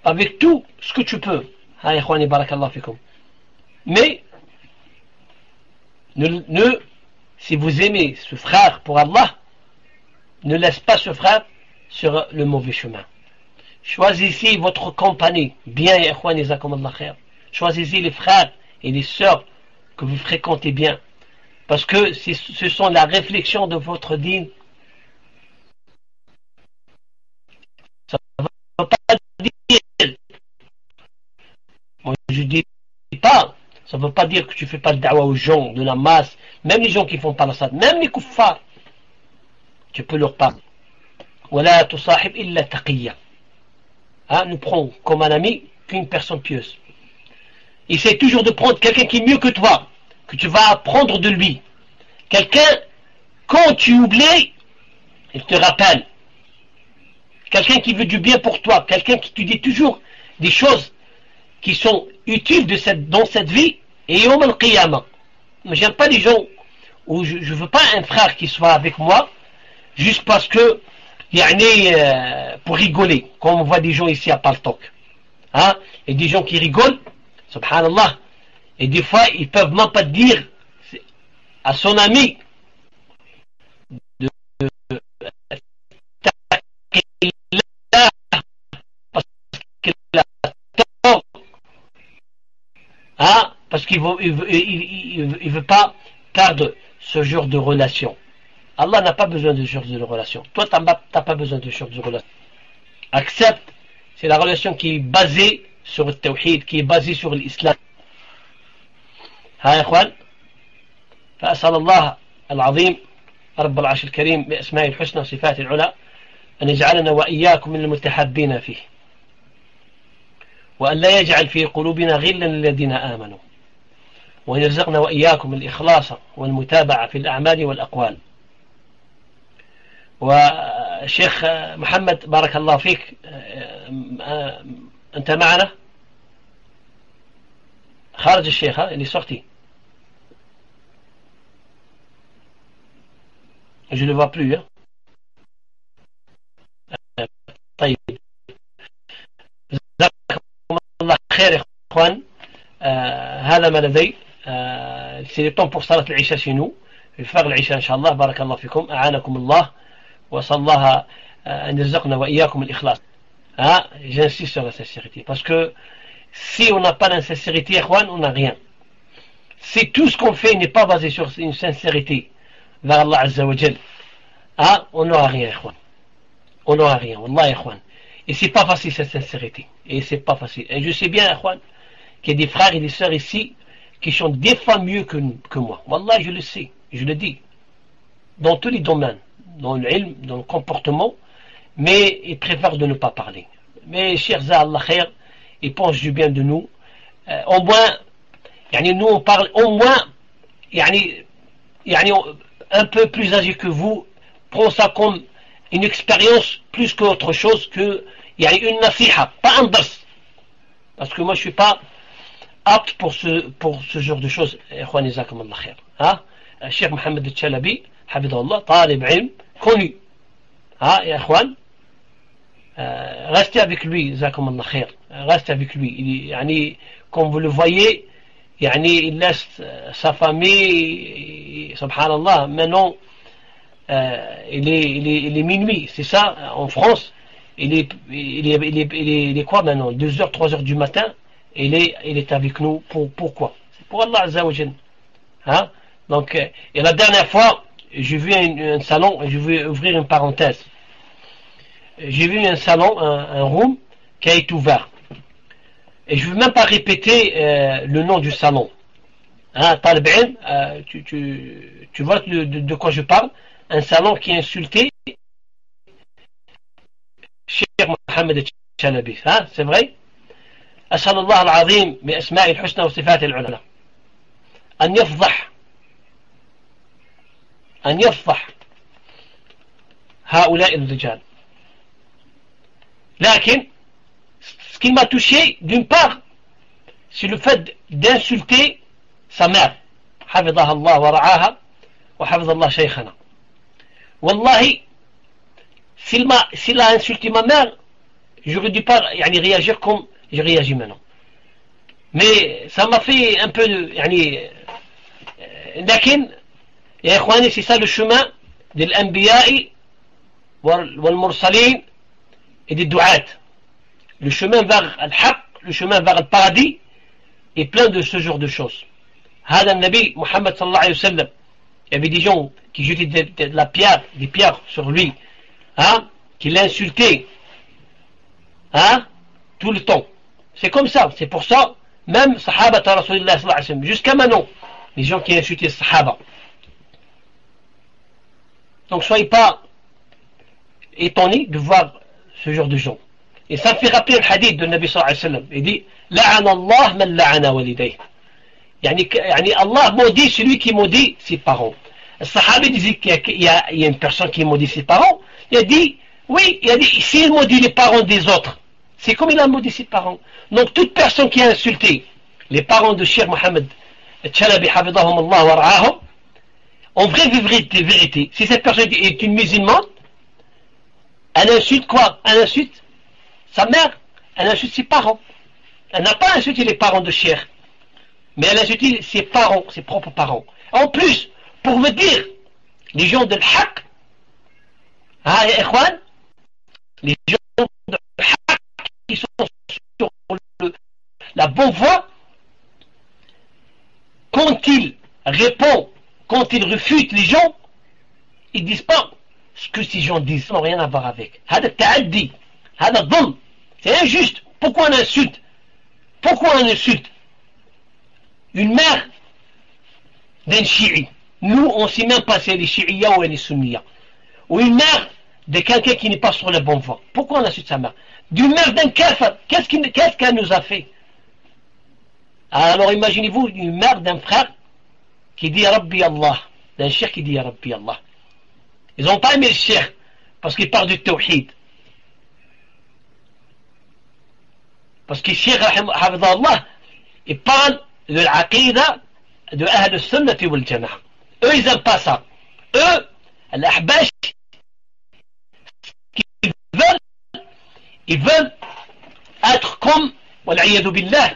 avec tout ce que tu peux, hein, yakhwan, barakallahu fikum. Mais si vous aimez ce frère pour Allah, ne laisse pas ce frère sur le mauvais chemin. Choisissez votre compagnie bien, choisissez les frères et les sœurs que vous fréquentez bien, parce que ce sont la réflexion de votre dîne. Ça ne veut pas dire, moi je dis pas, ça ne veut pas dire que tu ne fais pas le da'wa aux gens de la masse, même les gens qui ne font pas la salat, même les kuffars, tu peux leur parler. Wala tusahib illa taqiyya. Nous prenons comme un ami qu'une personne pieuse. Essaie toujours de prendre quelqu'un qui est mieux que toi, que tu vas apprendre de lui. Quelqu'un, quand tu oublies, il te rappelle. Quelqu'un qui veut du bien pour toi, quelqu'un qui te dit toujours des choses qui sont utiles dans cette vie, et Yawm al-Qiyamah. Mais j'aime pas les gens où je veux pas un frère qui soit avec moi, juste parce que, pour rigoler, comme on voit des gens ici à Paltok. Hein? Et des gens qui rigolent, subhanallah, et des fois ils peuvent même pas dire à son ami de parce qu'il veut pas perdre ce genre de relation. Allah n'a pas besoin de ce genre de relation. Toi, t'as pas besoin de ce genre de relation. Accepte, c'est la relation qui est basée sur le tawhid, qui est basée sur l'islam. ها يا إخوان فأسأل الله العظيم رب العرش الكريم بأسمائه الحسنى وصفاته العلى أن يجعلنا وإياكم من المتحابين فيه وأن لا يجعل في قلوبنا غلا للذين آمنوا وأن يرزقنا وإياكم الإخلاص والمتابعة في الأعمال والأقوال. وشيخ محمد بارك الله فيك أنت معنا خارج الشيخ اللي sorti. Je ne le vois plus. طيب جزاكم الله خير يا اخوان. هذا ما لدي. C'est le temps pour salat العشاء chez nous. Je vais faire العشاء إن شاء الله. بارك الله فيكم أعانكم الله وصلى الله أن يرزقنا وإياكم الإخلاص. J'insiste sur la sincérité parce que si on n'a pas de sincérité, on n'a rien. Si tout ce qu'on fait n'est pas basé sur une sincérité vers Allah Azza wa Jal, on n'aura rien, on n'aura rien, Wallah, et c'est pas facile cette sincérité, et c'est pas facile. Et je sais bien, qu'il y a des frères et des sœurs ici qui sont des fois mieux que moi. Wallah, je le sais, je le dis, dans tous les domaines, dans le ilm, dans le comportement, mais ils préfèrent de ne pas parler. Mais, chers Allah khair, ils pensent du bien de nous. Au moins, nous on parle, au moins, un peu plus âgé que vous, prend ça comme une expérience plus qu'autre chose que une nasiha, pas un dars. Parce que moi je suis pas apte pour ce genre de choses. Cheikh Mohamed Al-Chalabi, Habibullah, talib ilm, connu. Ya ikhwan, restez avec lui, jazakumullah khair. Restez avec lui. Comme vous le voyez, il laisse sa famille, subhanallah, maintenant, il est minuit, c'est ça, en France, il est quoi maintenant, 2h, 3h du matin, il est avec nous, pourquoi? C'est pour Allah Azza wa Jal. Donc, et la dernière fois, j'ai vu un salon, et je vais ouvrir une parenthèse, j'ai vu un salon, un room, qui a été ouvert. Et je ne veux même pas répéter le nom du salon. Talib ilm, tu vois de quoi je parle. Un salon qui a insulté Cheikh Mohamed Al-Chalabi. C'est vrai. أسأل الله العظيم بأسماء الحسنى وصفاته العلى أن يفضح هؤلاء الرجال. لكن ce qui m'a touché, d'une part, c'est le fait d'insulter sa mère. حفظها الله ورعاها وحفظ الله شيخنا. Wallahi, s'il a insulté ma mère, j'aurais dû pas réagir comme j'ai réagi maintenant. Mais ça m'a fait un peu de... لكن يا إخواني, c'est ça le chemin de l'anbiya'i wal mursalin et des du'at. Le chemin vers al-haq, le chemin vers le paradis est plein de ce genre de choses. هذا النبي محمد صلى الله عليه وسلم, il y avait des gens qui jetaient des pierres sur lui, qui l'insultaient, tout le temps. C'est comme ça, c'est pour ça, même Sahaba ta Rasulullah sallallahu alayhi wa sallam, jusqu'à maintenant, les gens qui insultaient Sahaba. Donc soyez pas étonnés de voir ce genre de gens. Et ça me fait rappeler le hadith de Nabi sallallahu alayhi wa sallam. Il dit, La'ana Allah man la'ana walidayh. Yani Allah maudit celui qui maudit ses parents. Le Sahabi disait qu'il y a une personne qui maudit ses parents. Il a dit, oui, il a dit, s'il maudit les parents des autres, c'est comme il a maudit ses parents. Donc toute personne qui a insulté les parents de Cheikh Mohamed Chalabi, hafidahum Allah wa ra'ahum, en vraie vérité, si cette personne est une musulmane, elle insulte quoi? Elle insulte sa mère, elle insulte ses parents. Elle n'a pas insulté les parents de Cheikh, mais elle a insulté ses parents, ses propres parents. En plus, pour vous dire, les gens de l'haq, les gens de l'haq qui sont sur la bonne voie, quand ils répondent, quand ils refutent les gens, ils disent pas ce que ces gens disent, ça n'a rien à voir avec. C'est injuste. Pourquoi on insulte? Pourquoi on insulte une mère d'un chi'i? Nous, on ne sait même pas si elle est chi'ia ou elle est sunniya. Ou une mère de quelqu'un qui n'est pas sur la bonne voie. Pourquoi on insulte sa mère? D'une mère d'un kafir. Qu'est-ce qu'elle nous a fait? Alors imaginez-vous une mère d'un frère qui dit Rabbi Allah, d'un cheikh qui dit Rabbi Allah. Ils n'ont pas aimé le cheikh parce qu'il parle du tawhid. Parce que le cheikh, hafidahullah, il parle de l'aqida de Ahl al-Sunnah wal Jama'a. Eux, ils n'aiment pas ça. Eux, l'ahbash, ils veulent être comme, wal'iyadu billah,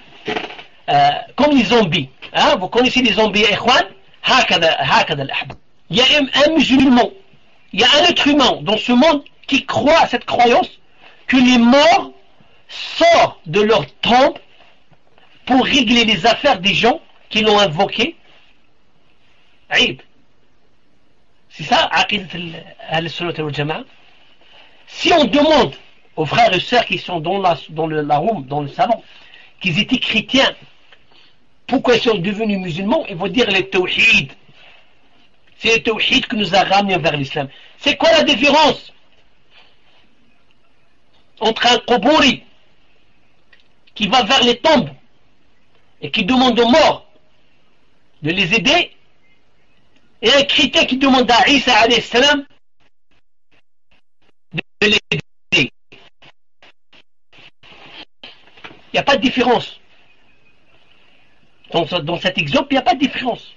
comme les zombies. Hein? Vous connaissez les zombies, ikhwan? Hakada l'ahbab. Il y a un musulman, il y a un être humain dans ce monde qui croit à cette croyance que les morts sortent de leur tombe pour régler les affaires des gens qui l'ont invoqué. Aïb. C'est ça, aqidat al-sunnah wal jama'a. Si on demande aux frères et sœurs qui sont dans la room, dans le salon, qu'ils étaient chrétiens, pourquoi ils sont devenus musulmans, ils vont dire le tawhid. C'est le tawhid qui nous a ramenés vers l'islam. C'est quoi la différence entre un Qubouri qui va vers les tombes et qui demande aux morts de les aider, et un chrétien qui demande à Isa alayhi salam de les aider? Il n'y a pas de différence. Dans cet exemple, il n'y a pas de différence.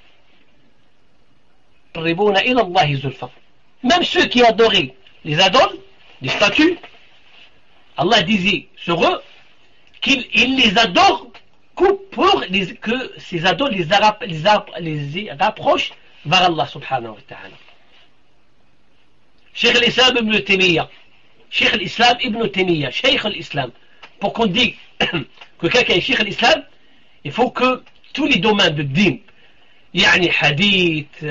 Même ceux qui adoraient les idoles, les statues, Allah disait sur eux qu'il les adore pour que ces idoles les rapprochent vers Allah subhanahu wa ta'ala. Cheikh l'Islam ibn Taymiyyah, Cheikh l'Islam ibn Taymiyyah, Cheikh l'Islam. Pour qu'on dise que quelqu'un est Cheikh l'Islam, il faut que tous les domaines de din, yani hadith,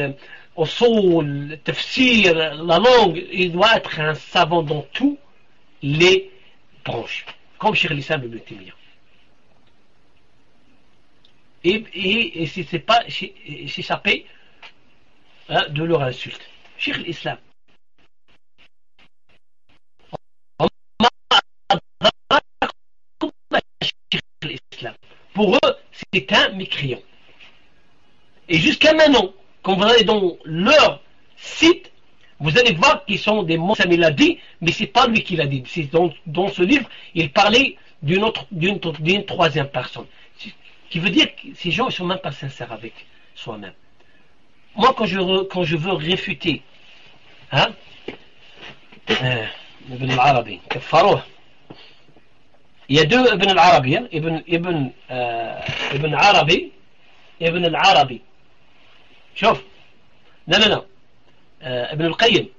usul, tafsir, la langue, il doit être un savant dans tous les branches, comme Cheikh l'Islam ibn Taymiyyah. Et c'est pas s'échapper de leur insulte. Cheikh l'Islam. Pour eux, c'est un mécréant. Et jusqu'à maintenant, quand vous allez dans leur site, vous allez voir qu'ils sont des mots, ça me l'a dit, mais c'est pas lui qui l'a dit. C'est dans ce livre, il parlait d'une troisième personne. Ce qui veut dire que ces gens ne sont même pas sincères avec soi-même. Moi, quand je veux réfuter, hein, Ibn al-Arabi, Kafarouh, il y a deux Ibn al-Arabi, hein, Ibn Arabi, Ibn al-Arabi. شوف لا ابن القيم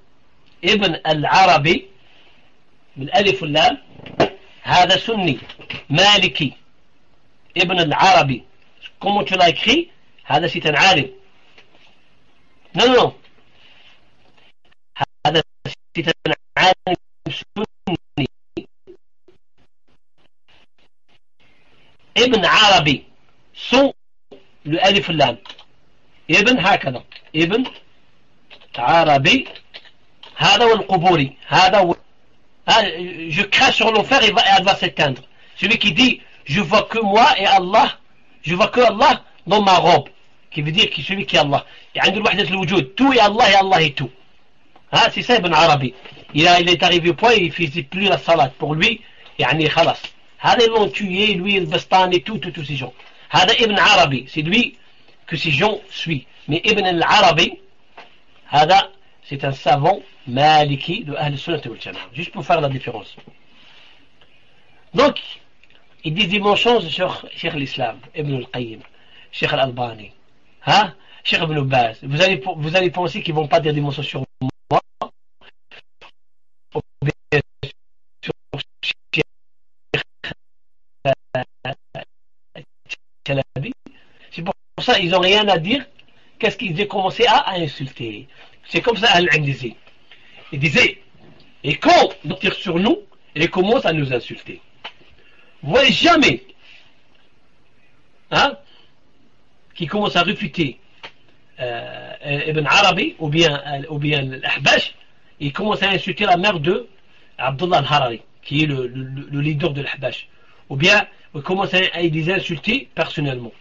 ابن العربي بالالف واللام هذا سني مالكي. ابن العربي comment tu l'as écrit هذا c'est un عالم. non هذا c'est un عالم سني. ابن عربي son le alif واللام ابن هكذا ابن عربي هذا والقبوري هذا je crache sur l'enfer et elle va s'éteindre. Celui qui dit je vois que moi et Allah, je vois que Allah dans ma robe, qui veut dire que celui qui est Allah. Il y a une wahdat al-wujud, tout est Allah et Allah est tout. Hein, c'est ça Ibn Arabi. Il est arrivé au point, il ne faisait plus la salade. Pour lui, يعني خلاص. هذا ils l'ont tué, lui, le Bastani, tous ces gens. هذا Ibn Arabi, c'est lui que ces gens suivent. Mais Ibn al-Arabi, هذا c'est un savant maliki de Ahl Sunnah wal Jama'a. Juste pour faire la différence. Donc, ils disent dimensions sur Cheikh l'Islam, Ibn al-Qayyim, Cheikh al-Albani, hein, Cheikh Ibn Baz. Vous allez penser qu'ils ne vont pas dire dimensions sur moi, ou bien sur Cheikh Chalabi. C'est pour ça qu'ils n'ont rien à dire. Qu'est-ce qu'ils ont commencé à insulter? C'est comme ça Al-Ain disait. Il disait, et quand on tire sur nous, ils commencent à nous insulter. Vous voyez jamais, hein, qui commence à réfuter Ibn Arabi ou bien l'Ahbash, il commence à insulter la mère de Abdullah al-Harari, qui est le leader de l'Ahbash. Ou bien il commence à les insulter personnellement.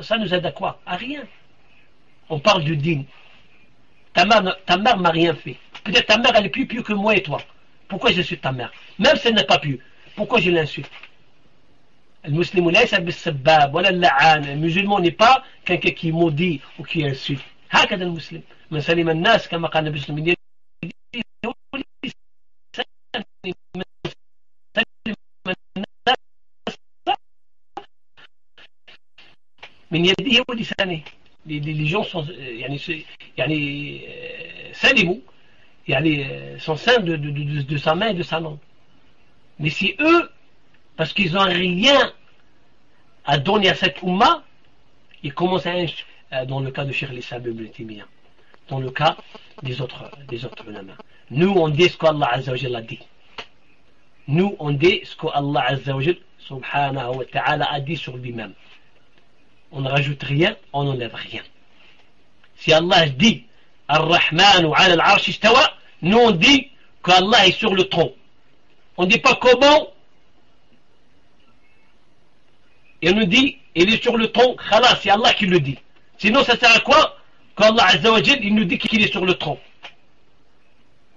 Ça nous aide à quoi? À rien. On parle du dîn. Ta mère m'a rien fait. Peut-être ta mère elle est plus pure que moi et toi. Pourquoi j'insulte ta mère? Même si elle n'est pas pure, pourquoi je l'insulte? Le musulman n'est pas quelqu'un qui maudit ou qui insulte. هكذا المسلم من سلم الناس كما قال النبي صلى الله عليه وسلم من يده ولسانه. Les gens sont salimou, sont saints de sa main et de sa langue. Mais si eux, parce qu'ils n'ont rien à donner à cette Ummah, ils commencent à dans le cas de Cheikh l'Islam ibn Taymiyyah, dans le cas des autres ulama. Nous on dit ce qu'Allah Azza wa Jalla a dit. Nous on dit ce qu'Allah Azza wa Jalla subhanahu wa ta'ala a dit sur lui-même. On ne rajoute rien, on n'enlève rien. Si Allah dit Ar-Rahmanu ala al-Arsh istawa, nous on dit qu'Allah est sur le trône. On ne dit pas comment. Et on nous dit il est sur le trône, khalas, c'est Allah qui le dit. Sinon ça sert à quoi? Qu'Allah Azza wa Jal il nous dit qu'il est sur le trône.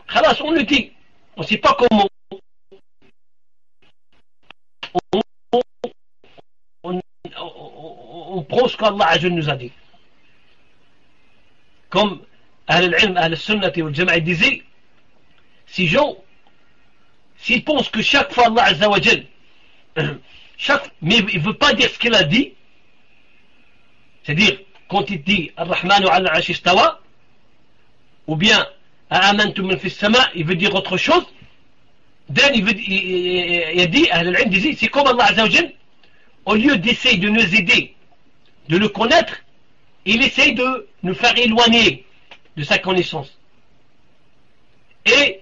Khalas, on le dit. On ne sait pas comment. On prend ce qu'Allah Azza nous a dit. Comme Ahl al-Ilm, Ahl al-Sunnah wal Jama'a disaient, ces gens, s'ils pensent que chaque fois Allah Azza wa Jal, mais il ne veut pas dire ce qu'il a dit, c'est-à-dire quand il dit Ar-Rahmanu ala al-Arsh istawa, ou bien A'amantum min fis sama, il veut dire autre chose. Il a dit, Ahl al-Ilm disait, c'est comme Allah Azza wa Jal, au lieu d'essayer de nous aider, de le connaître, il essaye de nous faire éloigner de sa connaissance. Et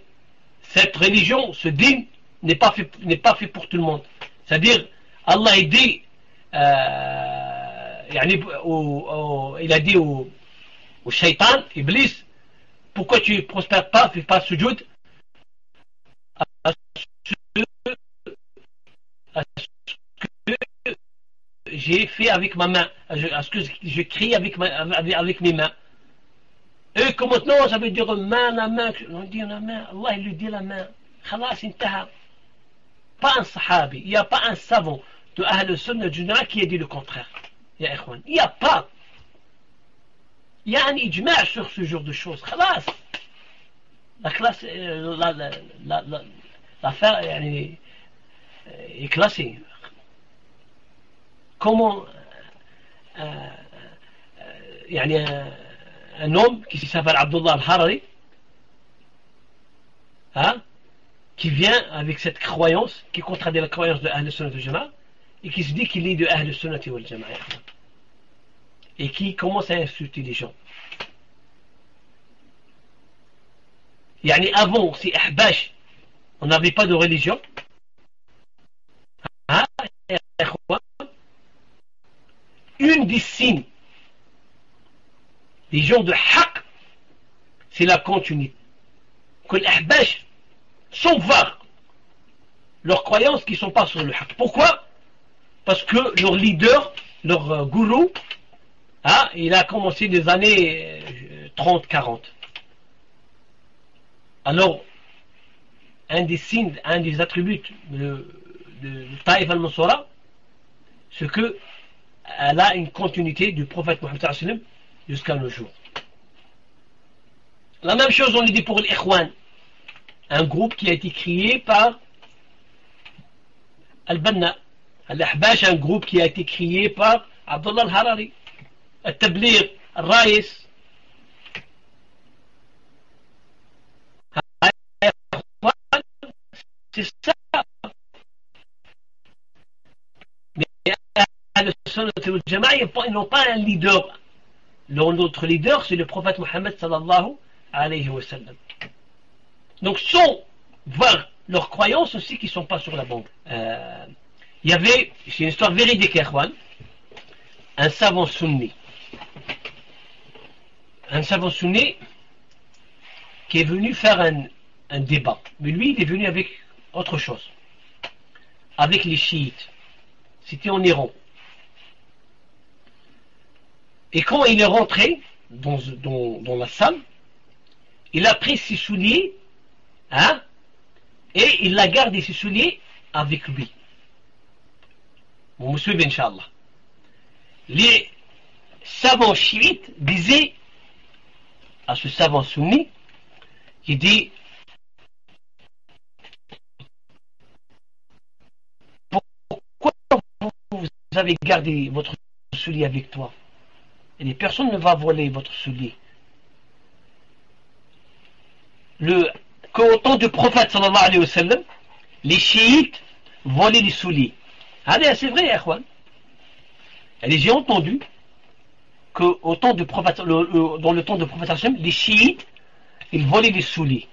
cette religion, ce dîn, n'est pas fait pour tout le monde. C'est-à-dire, Allah il dit, il a dit au shaitan, Iblis, pourquoi tu ne prospères pas, fais pas sujoud à ce que j'ai fait avec ma main, à ce que je crie avec mes mains. Et comme maintenant, ça veut dire main, la main, on dit la main, Allah il lui dit la main. Khalas, intaha. Pas un sahabi, il n'y a pas un savant de Ahl Sunnah Jama'a qui a dit le contraire. Il n'y a pas. Il y a un ijma' sur ce genre de choses. Khalas. La classe, l'affaire est classée. Comment un homme qui s'appelle Abdullah al-Harari, hein, qui vient avec cette croyance qui contradit la croyance de Ahl Sunnah wal Jama'a et qui se dit qu'il est de Ahl Sunnah wal Jama'a et qui commence à insulter les gens. Avant, si Ahbash, on n'avait pas de religion, hein, une des signes des gens de haq, c'est la continuité. Que l'Ahbash sont vagues leurs croyances qui ne sont pas sur le haq. Pourquoi? Parce que leur leader, leur gourou, Hein, il a commencé des années 30-40. Alors, un des signes, un des attributs de Taïf al-Mansura, c'est que elle a une continuité du prophète Mohammed jusqu'à nos jours. La même chose on le dit pour l'Ikhwan, un groupe qui a été créé par Al-Banna, Al-Ahbash, un groupe qui a été créé par Abdullah al-Harari, Al-Tabligh, Al-Rais. C'est ça. Mais ils n'ont pas un leader. Notre leader, c'est le prophète Mohammed sallallahu alayhi wa sallam. Donc, sans voir leurs croyances aussi qui ne sont pas sur la bande. Il y avait, c'est une histoire véridique, un savant sunni. Un savant sunni qui est venu faire un débat. Mais lui, il est venu avec autre chose. Avec les chiites. C'était en Iran. Et quand il est rentré dans la salle, il a pris ses souliers, hein, et il a gardé ses souliers avec lui. Vous me suivez, Inch'Allah. Les savants chiites disaient à ce savant sunni, il dit, pourquoi vous avez gardé votre soulier avec toi? Et personne ne va voler votre soulier. Qu'au temps du prophète sallallahu alayhi wa sallam, les chiites volaient les souliers. Allez, c'est vrai, Akhwan. Et j'ai entendu qu'au temps du prophète, dans le temps du prophète sallallahu alayhi wa sallam, les chiites, ils volaient les souliers.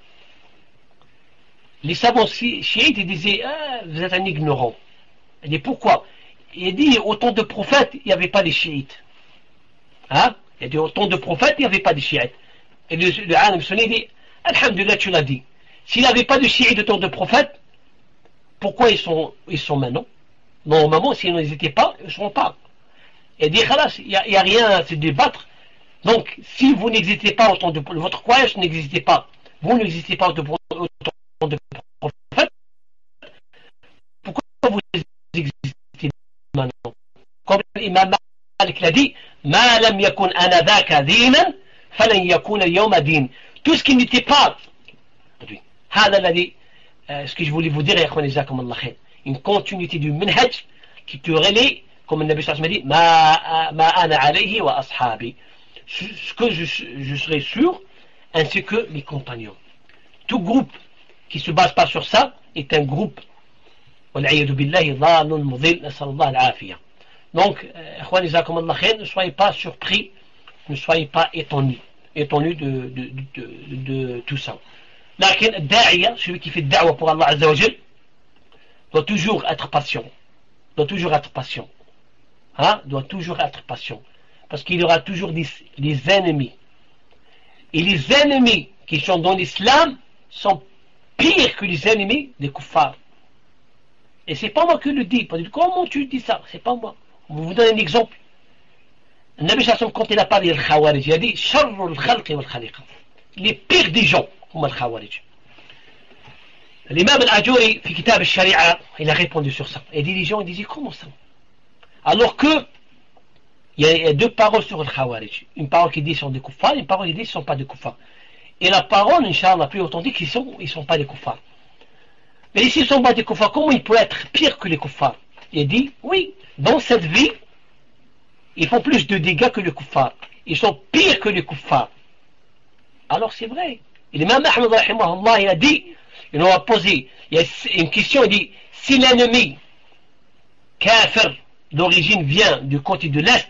Les savants chiites, ils disaient, ah, vous êtes un ignorant. Il dit, pourquoi? Il dit, au temps du prophète, il n'y avait pas les chiites. Hein? Il dit, au temps de prophète, il n'y avait pas de chiites. Et le alim sunni dit, alhamdulillah, tu l'as dit. S'il n'y avait pas de chiites au temps de prophète, pourquoi ils sont maintenant? Normalement, s'ils n'étaient pas, ils ne seront pas. Il dit, khalas, il n'y a rien à se débattre. Donc, si vous n'existez pas au temps de votre croyance n'existait pas, vous n'existez pas au temps de prophète, pourquoi vous existez maintenant? Comme l'imam Malik l'a dit, ما لم يكن آنذاك دينا فلن يكون اليوم دين. Tout ce qui n'était pas, هذا الذي ce que je voulais vous dire, يا إخواني جزاكم الله خير, une continuité du minhaj qui te relaie, comme le Nabi sallallahu alayhi wa sallam dit, ما أنا عليه وأصحابي, ce que je serai sûr, ainsi que les compagnons. Tout groupe qui se base pas sur ça est un groupe, والعياذ بالله ضال مضل, نسأل الله العافية. Donc, ne soyez pas surpris, ne soyez pas étonnus de tout ça. Lakin, Da'iya, celui qui fait da'wa pour Allah Azza wa Jal, doit toujours être patient. Hein? Doit toujours être patient. Parce qu'il y aura toujours des ennemis. Et les ennemis qui sont dans l'islam sont pires que les ennemis des kuffars. Et c'est pas moi qui le dis. Comment tu dis ça? C'est pas moi. Je vous donne un exemple. Le Nabi sallallahu alayhi wa sallam, quand il a parlé del Khawarij, il a dit Sharrul khalqi wal khaliqa. Les pires des gens, comme le Khawarij. L'imam al-Ajuri, في كتاب الشريعة, il a répondu sur ça. Et les gens disaient comment ça? Alors que il y a deux paroles sur le Khawarij. Une parole qui dit qu'ils sont des kuffars, une parole qui dit qu'ils ne sont pas des kuffars. Et la parole, Inch'Allah, plus authentique, ils sont pas des kuffars. Mais s'ils ne sont pas des kuffars, comment ils peuvent être pires que les kuffars? Il dit, oui, dans cette vie, ils font plus de dégâts que les kuffars. Ils sont pires que les kuffars. Alors c'est vrai. Et l'imam Ahmed, rahimahullah, il a dit, il nous a posé, il y a une question, il dit, si l'ennemi kafir d'origine vient du côté de l'Est,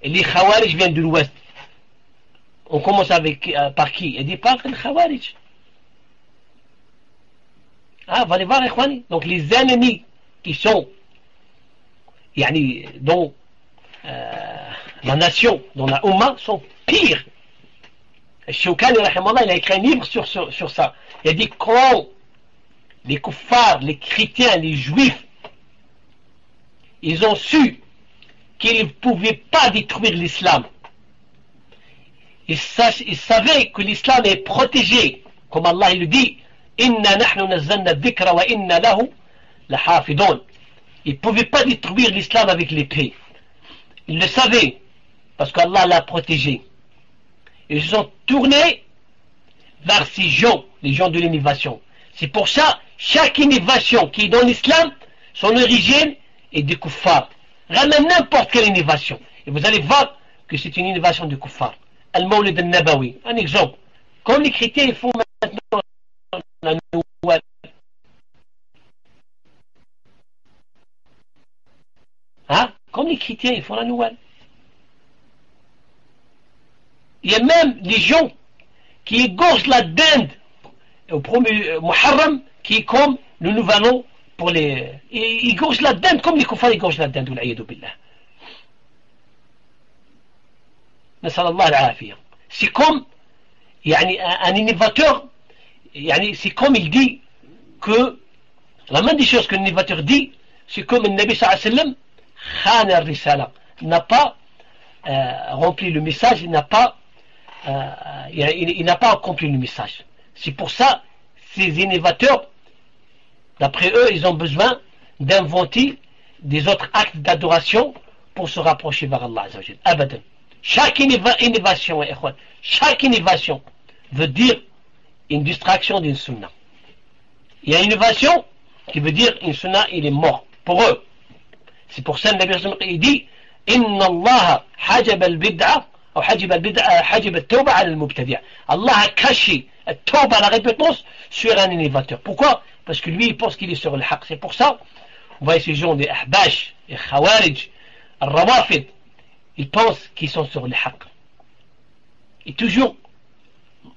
et les Khawarij viennent de l'Ouest, on commence par qui? Il dit, par les Khawarij. Ah, vous allez voir, ikhwani. Donc les ennemis qui sont dans la nation, dans la Ummah, sont pires. Shawkani, il a écrit un livre sur ça. Il a dit quand les kuffars, les chrétiens, les juifs, ils ont su qu'ils ne pouvaient pas détruire l'islam ils savaient que l'islam est protégé, comme Allah il le dit, Inna nahnu nazzalna dhikra wa inna lahu lahafidun. Ils ne pouvaient pas détruire l'islam avec l'épée. Ils le savaient, parce qu'Allah l'a protégé. Ils se sont tournés vers ces gens, les gens de l'innovation. C'est pour ça, chaque innovation qui est dans l'islam, son origine est du kuffar. Ramène n'importe quelle innovation. Et vous allez voir que c'est une innovation du kuffar. Al-Mawlid al-Nabawi, un exemple. Comme les chrétiens ils font maintenant la nouvelle. Hein? Comme les chrétiens ils font la nouvelle. Il y a même des gens qui égorgent la dinde au premier Muharram, qui est comme le nouvel an pour les. Ils égorgent la dinde comme les kuffars égorgent la dinde. C'est comme un innovateur, c'est comme il dit que la même des choses que l'innovateur dit, c'est comme le Nabi sallallahu alayhi wa sallam, khana al-risala, n'a pas rempli le message, il n'a pas accompli le message. C'est pour ça, ces innovateurs, d'après eux, ils ont besoin d'inventer des autres actes d'adoration pour se rapprocher vers Allah Azza wa Jal. Abadan. Chaque innovation veut dire une distraction d'une sunna. Il y a une innovation qui veut dire une sunna, il est mort. Pour eux. C'est pour ça que le Nabi sallallahu alayhi wa sallam dit Inna Allah hajab al-bid'a ou hajab al-tawba ala al-mubtadi'. Allah a caché al-tawba, la répétence, sur un innovateur. Pourquoi? Parce que lui, il pense qu'il est sur le haqq. C'est pour ça, on voit ces gens des ahbash, des khawarij, al-rawafid, ils pensent qu'ils sont sur le haqq. Et toujours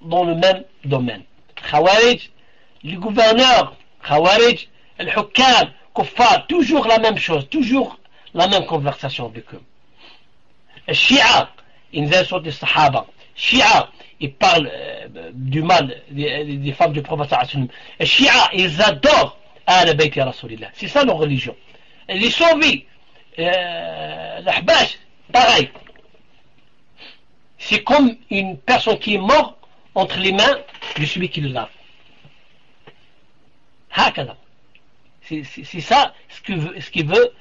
dans le même domaine. Khawarij, les gouverneurs, Khawarij, al-hukam, kuffar, toujours la même chose, toujours la même conversation avec eux. Shia, ils insultent les Sahaba. Shia, ils parlent du mal des femmes du prophète sallallahu alayhi wa sallam. Shia, ils adorent Ahl Bayt Rasulillah. C'est ça leur religion. Les sauvés, l'ahbash, pareil. C'est comme une personne qui est morte entre les mains de celui qui le lave. Hakada. C'est ça ce qu'il veut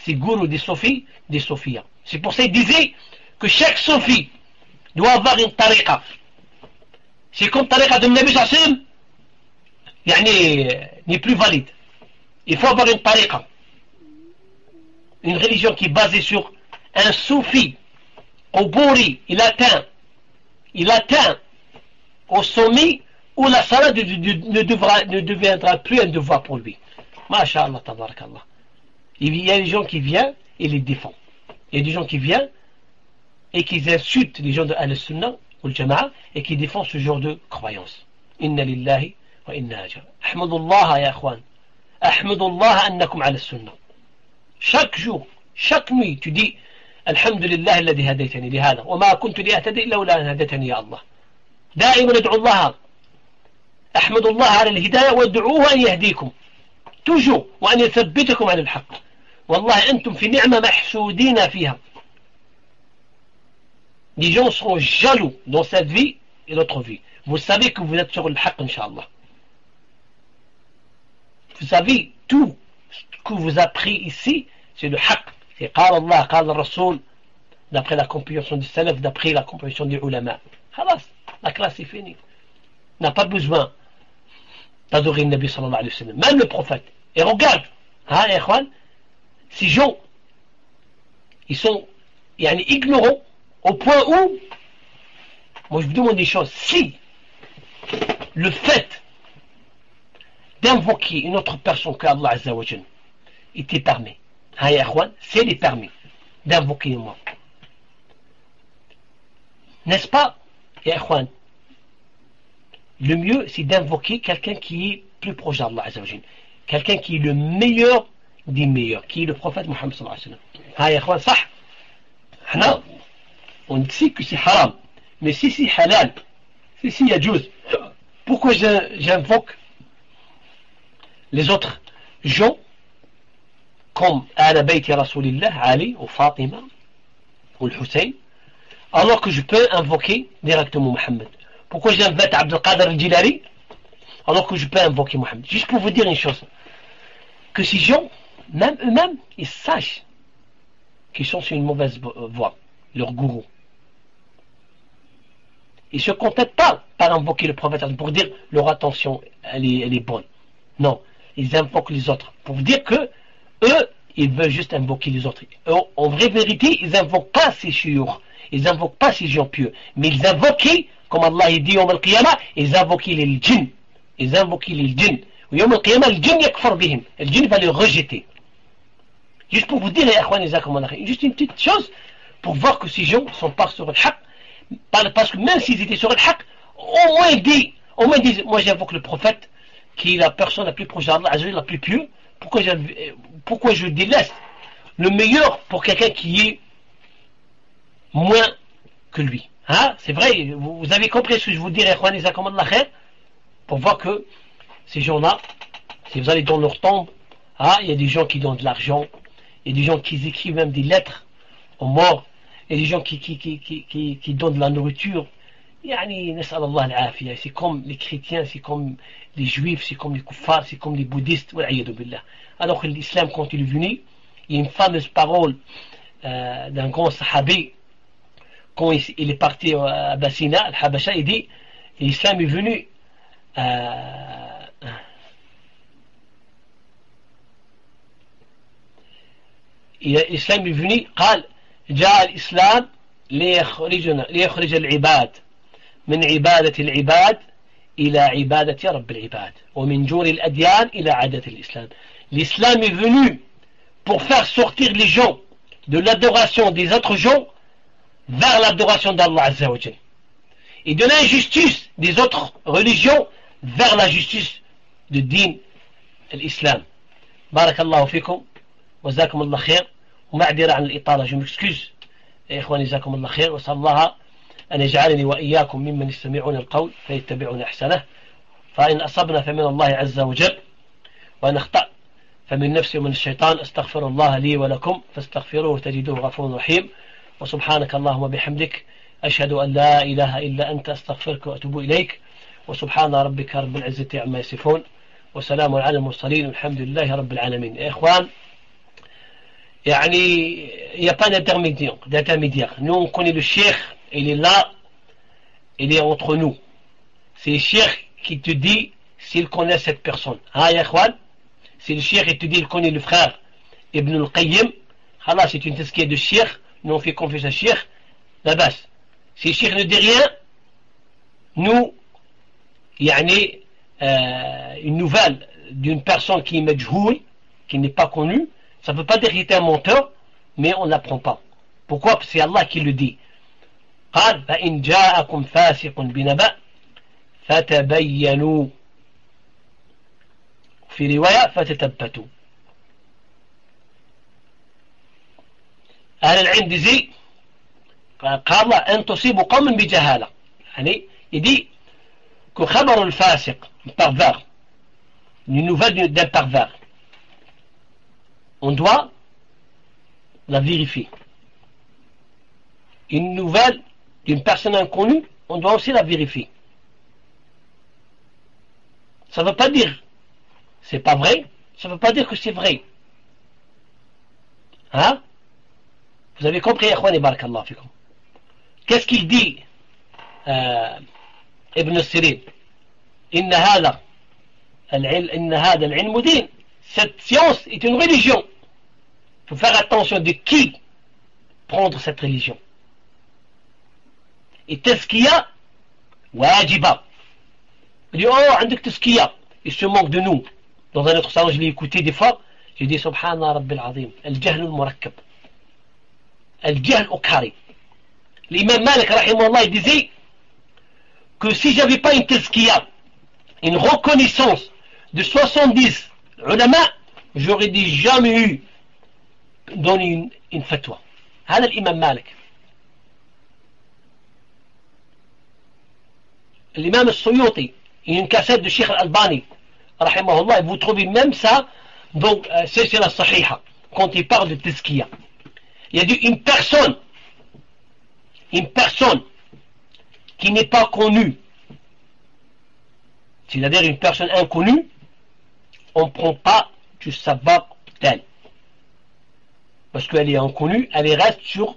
ces gourous des Sofis, des Sofias. C'est pour ça qu'il disait que chaque Sofi doit avoir une tariqa. C'est comme tariqa de Nabi sallallahu alayhi wa sallam, n'est plus valide. Il faut avoir une tariqa. Une religion qui est basée sur un Soufi au Bouri, il atteint au sommet où la salat ne deviendra plus un devoir pour lui. Masha'Allah, tabarakallah. Il y a des gens qui viennent et les défendent. Il y a des gens qui viennent et qui insultent les gens de Al-Sunnah ou le Jama'a et qui défendent ce genre de croyance. Inna lillahi wa inna ajra. Ahmadullah ya akhwan. Ahmadullah annakum ala sunnah. Chaque jour, chaque nuit, tu dis Alhamdulillah alladhi hadaytani li hada wa ma kuntu li ahtadi illa la an hadaytani ya Allah. دائما ادعوا الله احمد الله على الهداية وادعوه أن يهديكم toujours وأن يثبتكم على الحق والله أنتم في نعمة محسودين فيها. Les gens seront jaloux dans cette vie et l'autre vie. Vous savez que vous êtes sur le haqq, Inch'Allah. Vous savez, tout ce que vous avez appris ici, c'est le haqq. C'est قال الله قال الرسول, d'après la compréhension du salaf, d'après la compréhension des ulama. Khalas, la classe est finie. On n'a pas besoin d'adorer le Nabi sallallahu alayhi wa sallam, même le prophète. Et regarde, hein, ikhwan, ces gens, ils sont ignorants au point où, moi je vous demande des choses, si le fait d'invoquer une autre personne que Allah Azza wa Jal était permis, hein, ikhwan, c'est les permis d'invoquer moi. N'est-ce pas, ikhwan? Le mieux, c'est d'invoquer quelqu'un qui est plus proche d'Allah Azza wa Jal, quelqu'un qui est le meilleur des meilleurs, qui est le prophète Mohammed sallallahu alayhi wa sallam. Ah, ikhwan, صح. On dit que c'est haram, mais si c'est halal, si yajouz, pourquoi j'invoque les autres gens comme Ahl Bayt Rasulillah, Ali ou Fatima ou le Hussein, alors que je peux invoquer directement Mohammed? Pourquoi j'invite Abdel Qadir al-Jilani alors que je peux invoquer Mohammed? Juste pour vous dire une chose, que ces gens, même eux-mêmes, ils sachent qu'ils sont sur une mauvaise voie, leur gourou. Ils ne se contentent pas par invoquer le prophète pour dire leur attention, elle est bonne. Non, ils invoquent les autres pour dire que eux, ils veulent juste invoquer les autres. En vraie vérité, ils n'invoquent pas ces chiours, ils n'invoquent pas ces gens pieux, mais ils invoquent, comme Allah dit au Qiyamah, ils invoquent les djinns. Ils invoquent les djinns. Au Qiyamah, le djinn yakfar bihim. Le djinn va les rejeter. Juste pour vous dire, juste une petite chose, pour voir que ces gens ne sont pas sur le haq, parce que même s'ils étaient sur le haq, au moins ils disent, moi j'invoque le prophète, qui est la personne la plus proche d'Allah, la plus pure, pourquoi je délaisse le meilleur pour quelqu'un qui est moins que lui? Hein? C'est vrai, vous avez compris ce que je vous dirais, pour voir que ces gens-là, si vous allez dans leur tombe, il y a des gens qui donnent de l'argent, il y a des gens qui écrivent même des lettres aux morts, il y a des gens qui donnent de la nourriture. C'est comme les chrétiens, c'est comme les juifs, c'est comme les kuffars, c'est comme les bouddhistes. Alors que l'islam, quand il est venu, il y a une fameuse parole d'un grand sahabi, quand il est parti à Abyssinie, al-Habasha, il dit, l'islam est venu الإسلام يبني قال جاء الإسلام ليخرج العباد من عبادة العباد إلى عبادة رب العباد ومن جور الأديان إلى عادة الإسلام. L'islam est venu pour faire sortir les gens de l'adoration des autres gens vers l'adoration d'Allah Azza wa Jal, et de l'injustice des autres religions vers la justice de din l'islam. Barakallahu fikum wa jazakum Allah khair. ومعذرة عن الإطالة، je m'excuse يا إخواني جزاكم الله خير، وأسأل الله أن يجعلني وإياكم ممن يستمعون القول فيتبعون أحسنه. فإن أصبنا فمن الله عز وجل، وإن أخطأ فمن نفسي ومن الشيطان. أستغفر الله لي ولكم فاستغفروه تجدوه غفور رحيم. وسبحانك اللهم وبحمدك أشهد أن لا إله إلا أنت أستغفرك وأتوب إليك. وسبحان ربك رب العزة عما يصفون وسلام على المرسلين والحمد لله رب العالمين. يا إخوان، il n'y a pas d'intermédiaire. Nous on connaît le cheikh, il est là, il est entre nous. C'est le cheikh qui te dit s'il connaît cette personne. C'est le cheikh qui te dit il connaît le frère Ibn al-Qayyim. C'est une tazkiya de cheikh, nous on fait confiance à cheikh, la base. Si le cheikh ne dit rien, nous, une nouvelle d'une personne qui est majhoul, qui n'est pas connue, ça ne veut pas dire qu'il était un menteur, mais on ne l'apprend pas. Pourquoi? Parce que c'est Allah qui le dit. قال فإن جاءكم فاسق بنبأ فتبينوا، في رواية فتثبتوا. أهل العلم disent قال أن تصيبوا قوم بجهالة، il dit que خبر الفاسق, pervers, une nouvelle d'un pervers, on doit la vérifier. Une nouvelle d'une personne inconnue, on doit aussi la vérifier. Ça ne veut pas dire c'est pas vrai, ça ne veut pas dire que c'est vrai. Hein? Vous avez compris, Akhwani, barakallahu fikum. Qu'est-ce qu'il dit Ibn Sirin? Inna hada al-ilm din. Cette science est une religion. Il faut faire attention de qui prendre cette religion. Et tazkiya wajiba. Il dit, oh, عندك tazkiya. Il se moque de nous. Dans un autre salon, je l'ai écouté des fois. J'ai dit, subhanallah rabbil azim. Al-jahl al-murakkab. Al-jahl au carré. L'imam Malik, rahimahullah, il disait que si j'avais pas une tazkiya, une reconnaissance de 70 ulama, j'aurais dit jamais eu donné une fatwa. هذا الإمام مالك. الإمام السيوطي, une cassette de Cheikh Al-Albani rahimahullah, vous trouvez même ça donc c'est la sahiha quand il parle de tazkiya. Il y a dit une personne une personne qui n'est pas connue, c'est-à-dire une personne inconnue, on ne prend pas du sabab d'elle. Parce qu'elle est inconnue, elle reste sur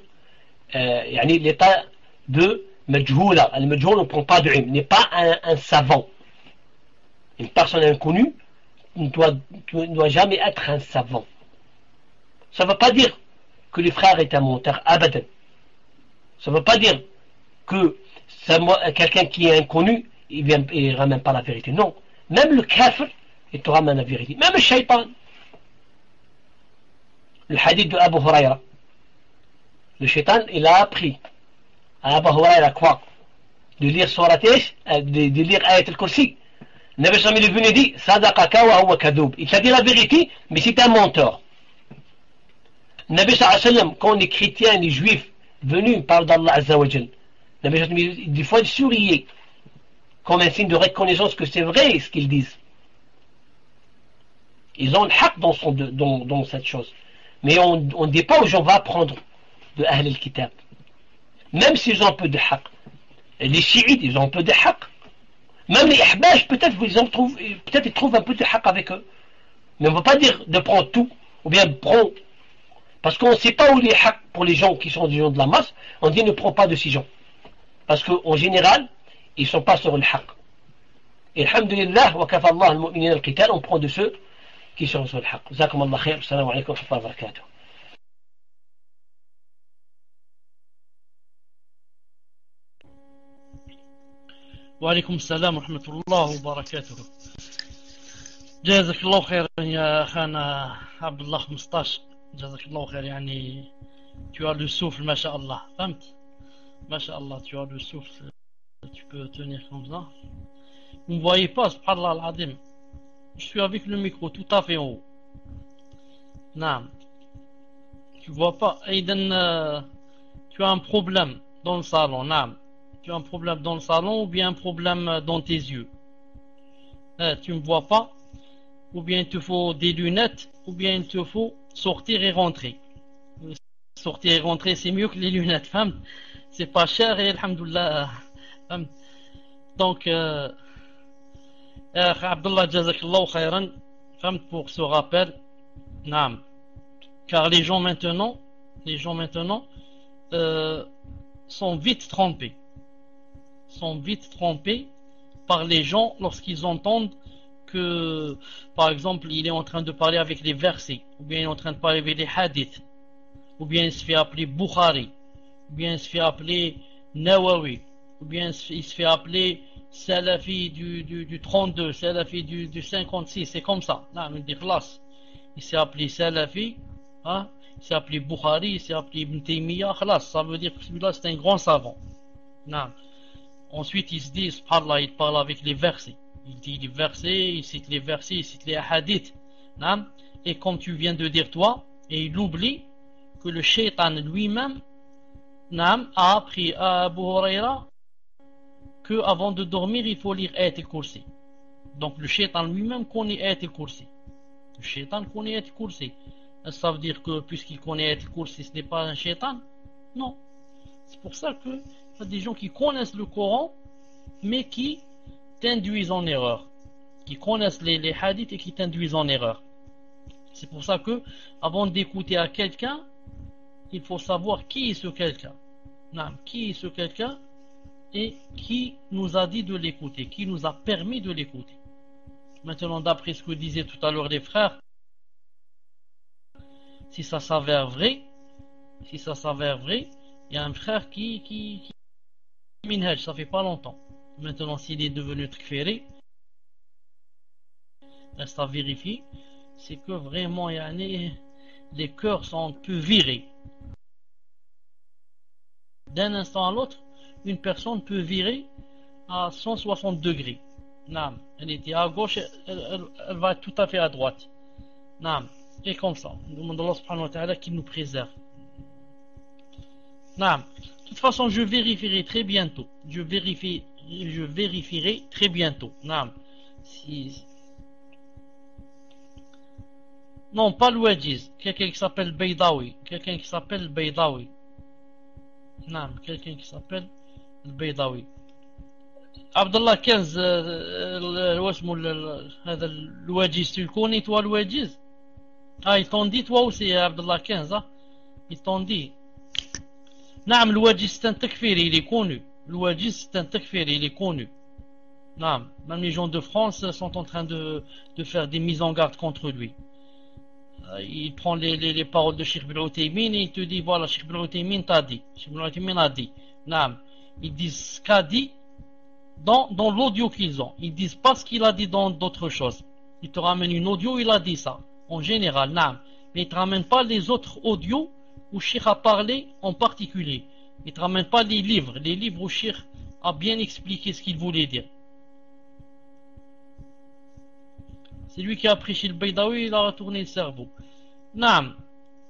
l'état de majhoula. Le majhoul, on ne prend pas de ilm, n'est pas un savant. Une personne inconnue ne doit jamais être un savant. Ça ne veut pas dire que le frère est un menteur, abadan. Ça ne veut pas dire que quelqu'un qui est inconnu, il ne ramène pas la vérité. Non. Même le kafir, il te ramène la vérité. Même le shaitan. Le hadith de Abu Huraira. Le shaitan, il a appris à Abu Huraira quoi? De lire Surat de lire Ayat al-Kursi. Le Nabi sallallahu alayhi wa sallam est venu et dit Sadaqaka wa huwa kadoub. Il t'a dit la vérité, mais c'est un menteur. Le Nabi sallallahu alayhi wa sallam, quand les chrétiens, les juifs, venus parlent d'Allah Azza wa Jal, le Nabi sallallahu alayhi wa sallam, des fois, il souriait, comme un signe de reconnaissance que c'est vrai ce qu'ils disent. Ils ont le haq dans cette chose. Mais on ne dit pas aux gens, va apprendre de Ahl al-Kitab. Même s'ils ont un peu de haq. Les chiites, ils ont un peu de haq. Même les ihbaj, peut-être ils trouvent un peu de haq avec eux. Mais on ne va pas dire de prendre tout, ou bien prendre. Parce qu'on ne sait pas où les haq pour les gens qui sont des gens de la masse, on dit ne prends pas de ces gens. Parce qu'en général, ils ne sont pas sur le haq. Et alhamdulillah, wa kafa Allah al-mu'minin al-qital, on prend de ceux qui sont sur le haq. Jazakum Allah khair, assalamu alaikum wa rahmatullahi wa barakatuh.
وعليكم السلام ورحمة الله وبركاته. جزاك الله خير يا أخانا عبد الله 15. جزاك الله خير. يعني tu as le souffle ما شاء الله. فهمت؟ ما شاء الله tu as le souffle. Tu peux tenir comme ça. Vous ne voyez pas, subhanallah al-azim. Je suis avec le micro tout à fait en haut. Non. Tu vois pas. Aiden, tu as un problème dans le salon. Non. Tu as un problème dans le salon ou bien un problème dans tes yeux. Tu ne me vois pas. Ou bien il te faut des lunettes, ou bien il te faut sortir et rentrer. Sortir et rentrer, c'est mieux que les lunettes, femme. C'est pas cher et alhamdoulilah. Donc, Abdullah Jazakallah khayran, femme, pour ce rappel. Naam. Car les gens maintenant sont vite trompés. Sont vite trompés par les gens lorsqu'ils entendent que, par exemple, il est en train de parler avec les versets, ou bien il est en train de parler avec les hadiths, ou bien il se fait appeler Bukhari, ou bien il se fait appeler Nawawi, ou bien il se fait appeler Salafi du 32, Salafi du 56, c'est comme ça. Là, on dit classe. Il s'est appelé Salafi, hein? Il s'est appelé Bukhari, il s'est appelé Ibn Taymiyyah, classe. Ça veut dire que celui-là c'est un grand savant. Non. Ensuite, il se dit, subhanallah, il parle avec les versets. Il dit les versets, il cite les versets, il cite les hadiths. Et comme tu viens de dire toi, et il oublie que le shaitan lui-même a appris à Abu Huraira que avant de dormir, il faut lire Ayat al-Kursi. Donc le shaitan lui-même connaît Ayat al-Kursi. Le shaitan connaît Ayat al-Kursi. Ça veut dire que puisqu'il connaît Ayat al-Kursi, ce n'est pas un shaitan? Non. C'est pour ça que il y a des gens qui connaissent le Coran, mais qui t'induisent en erreur. Qui connaissent les hadiths et qui t'induisent en erreur. C'est pour ça que, avant d'écouter à quelqu'un, il faut savoir qui est ce quelqu'un. Qui est ce quelqu'un et qui nous a dit de l'écouter, qui nous a permis de l'écouter. Maintenant, d'après ce que disaient tout à l'heure les frères, si ça s'avère vrai, il y a un frère qui minhaj, ça fait pas longtemps. Maintenant, s'il est devenu tkhfiri, reste à vérifier, c'est que vraiment, les cœurs sont un peu virés. D'un instant à l'autre, une personne peut virer à 160 degrés. Naam. Elle était à gauche, elle va être tout à fait à droite. Naam. Et comme ça. Nous demandons Allah subhanahu wa ta'ala qu'il nous préserve. Naam. De toute façon, je vérifierai très bientôt. Je vérifierai très bientôt. Naam. Non, pas le Wajiz. Quelqu'un qui s'appelle Baydawi. نعم quelqu'un qui s'appelle البيضاوي. عبد الله كنز واش اسمه هذا الواجيز tu le connais toi الواجيز؟ ils t'ont dit toi aussi يا عبد الله كنز ils t'ont dit. نعم الواجيز c'est un takfiri, il est connu. الواجيز c'est un takfiri, il est connu. نعم même les gens de France sont en train de faire des mises en garde contre lui. Il prend les paroles de Cheikh Ibn Uthaymin et il te dit voilà, Cheikh Ibn Uthaymin t'a dit, Cheikh Ibn Uthaymin a dit. Naam. Ils disent ce qu'a dit dans l'audio qu'ils ont. Ils disent pas ce qu'il a dit dans d'autres choses. Il te ramène une audio, il a dit ça. En général, naam. Mais il te ramène pas les autres audios où Cheikh a parlé en particulier. Il te ramène pas les livres où Cheikh a bien expliqué ce qu'il voulait dire. C'est lui qui a pris chez le Baydawi, il a retourné le cerveau. Naam.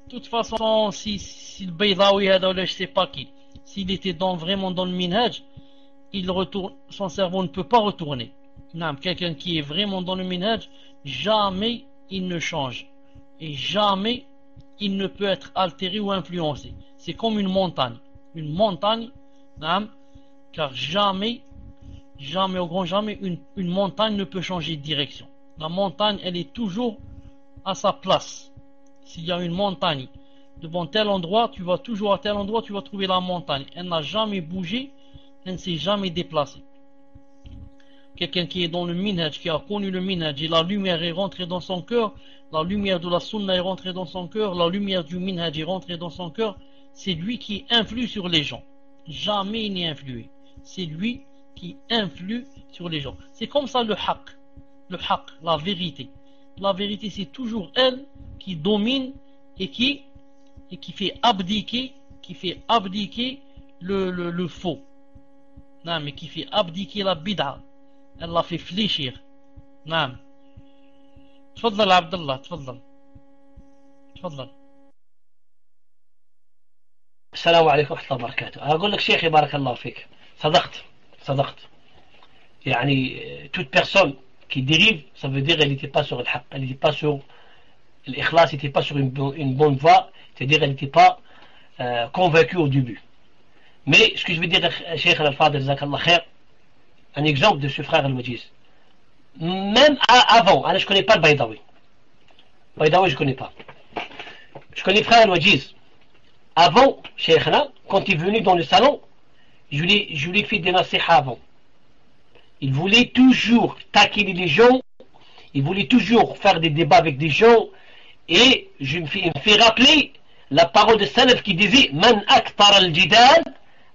De toute façon, si le Baydawi, je sais pas qui, s'il était vraiment dans le minhaj, son cerveau ne peut pas retourner. Naam. Quelqu'un qui est vraiment dans le minhaj, jamais il ne change. Et jamais il ne peut être altéré ou influencé. C'est comme une montagne. Une montagne, naam, car jamais, au grand jamais, une montagne ne peut changer de direction. La montagne, elle est toujours à sa place. S'il y a une montagne devant tel endroit, tu vas toujours à tel endroit, tu vas trouver la montagne. Elle n'a jamais bougé, elle ne s'est jamais déplacée. Quelqu'un qui est dans le minhaj, qui a connu le minhaj, et la lumière est rentrée dans son cœur, la lumière de la sunna est rentrée dans son cœur, la lumière du minhaj est rentrée dans son cœur, c'est lui qui influe sur les gens. Jamais il n'est influé. C'est lui qui influe sur les gens. C'est comme ça le haqq. Le haqq, la vérité. La vérité, c'est toujours elle qui domine et qui fait abdiquer, le faux. Non, mais qui fait abdiquer la bid'a. Elle la fait fléchir. Non. تفضل عبد الله تفضل.
السلام عليكم ورحمة الله وبركاته. أقول لك شيخي بارك الله فيك، صدقت. يعني toute personne qui dérive, ça veut dire qu'elle n'était pas sur le haqq, elle n'était pas sur l'ikhlas, elle n'était pas sur une bonne voie, c'est-à-dire qu'elle n'était pas convaincue au début. Mais ce que je veux dire, Cheikh Al-Fadel, Jazakallah khair, un exemple de ce frère Al-Wajiz. Même avant, je ne connais pas le Baydawi. Baydawi, je ne connais pas. Je connais le frère Al-Wajiz. Avant, Cheikhna, quand il est venu dans le salon, je lui ai fait des nasiha avant. Il voulait toujours taquiner les gens, il voulait toujours faire des débats avec des gens, et il me fait rappeler la parole de Salaf qui disait Man aktar al-jidal,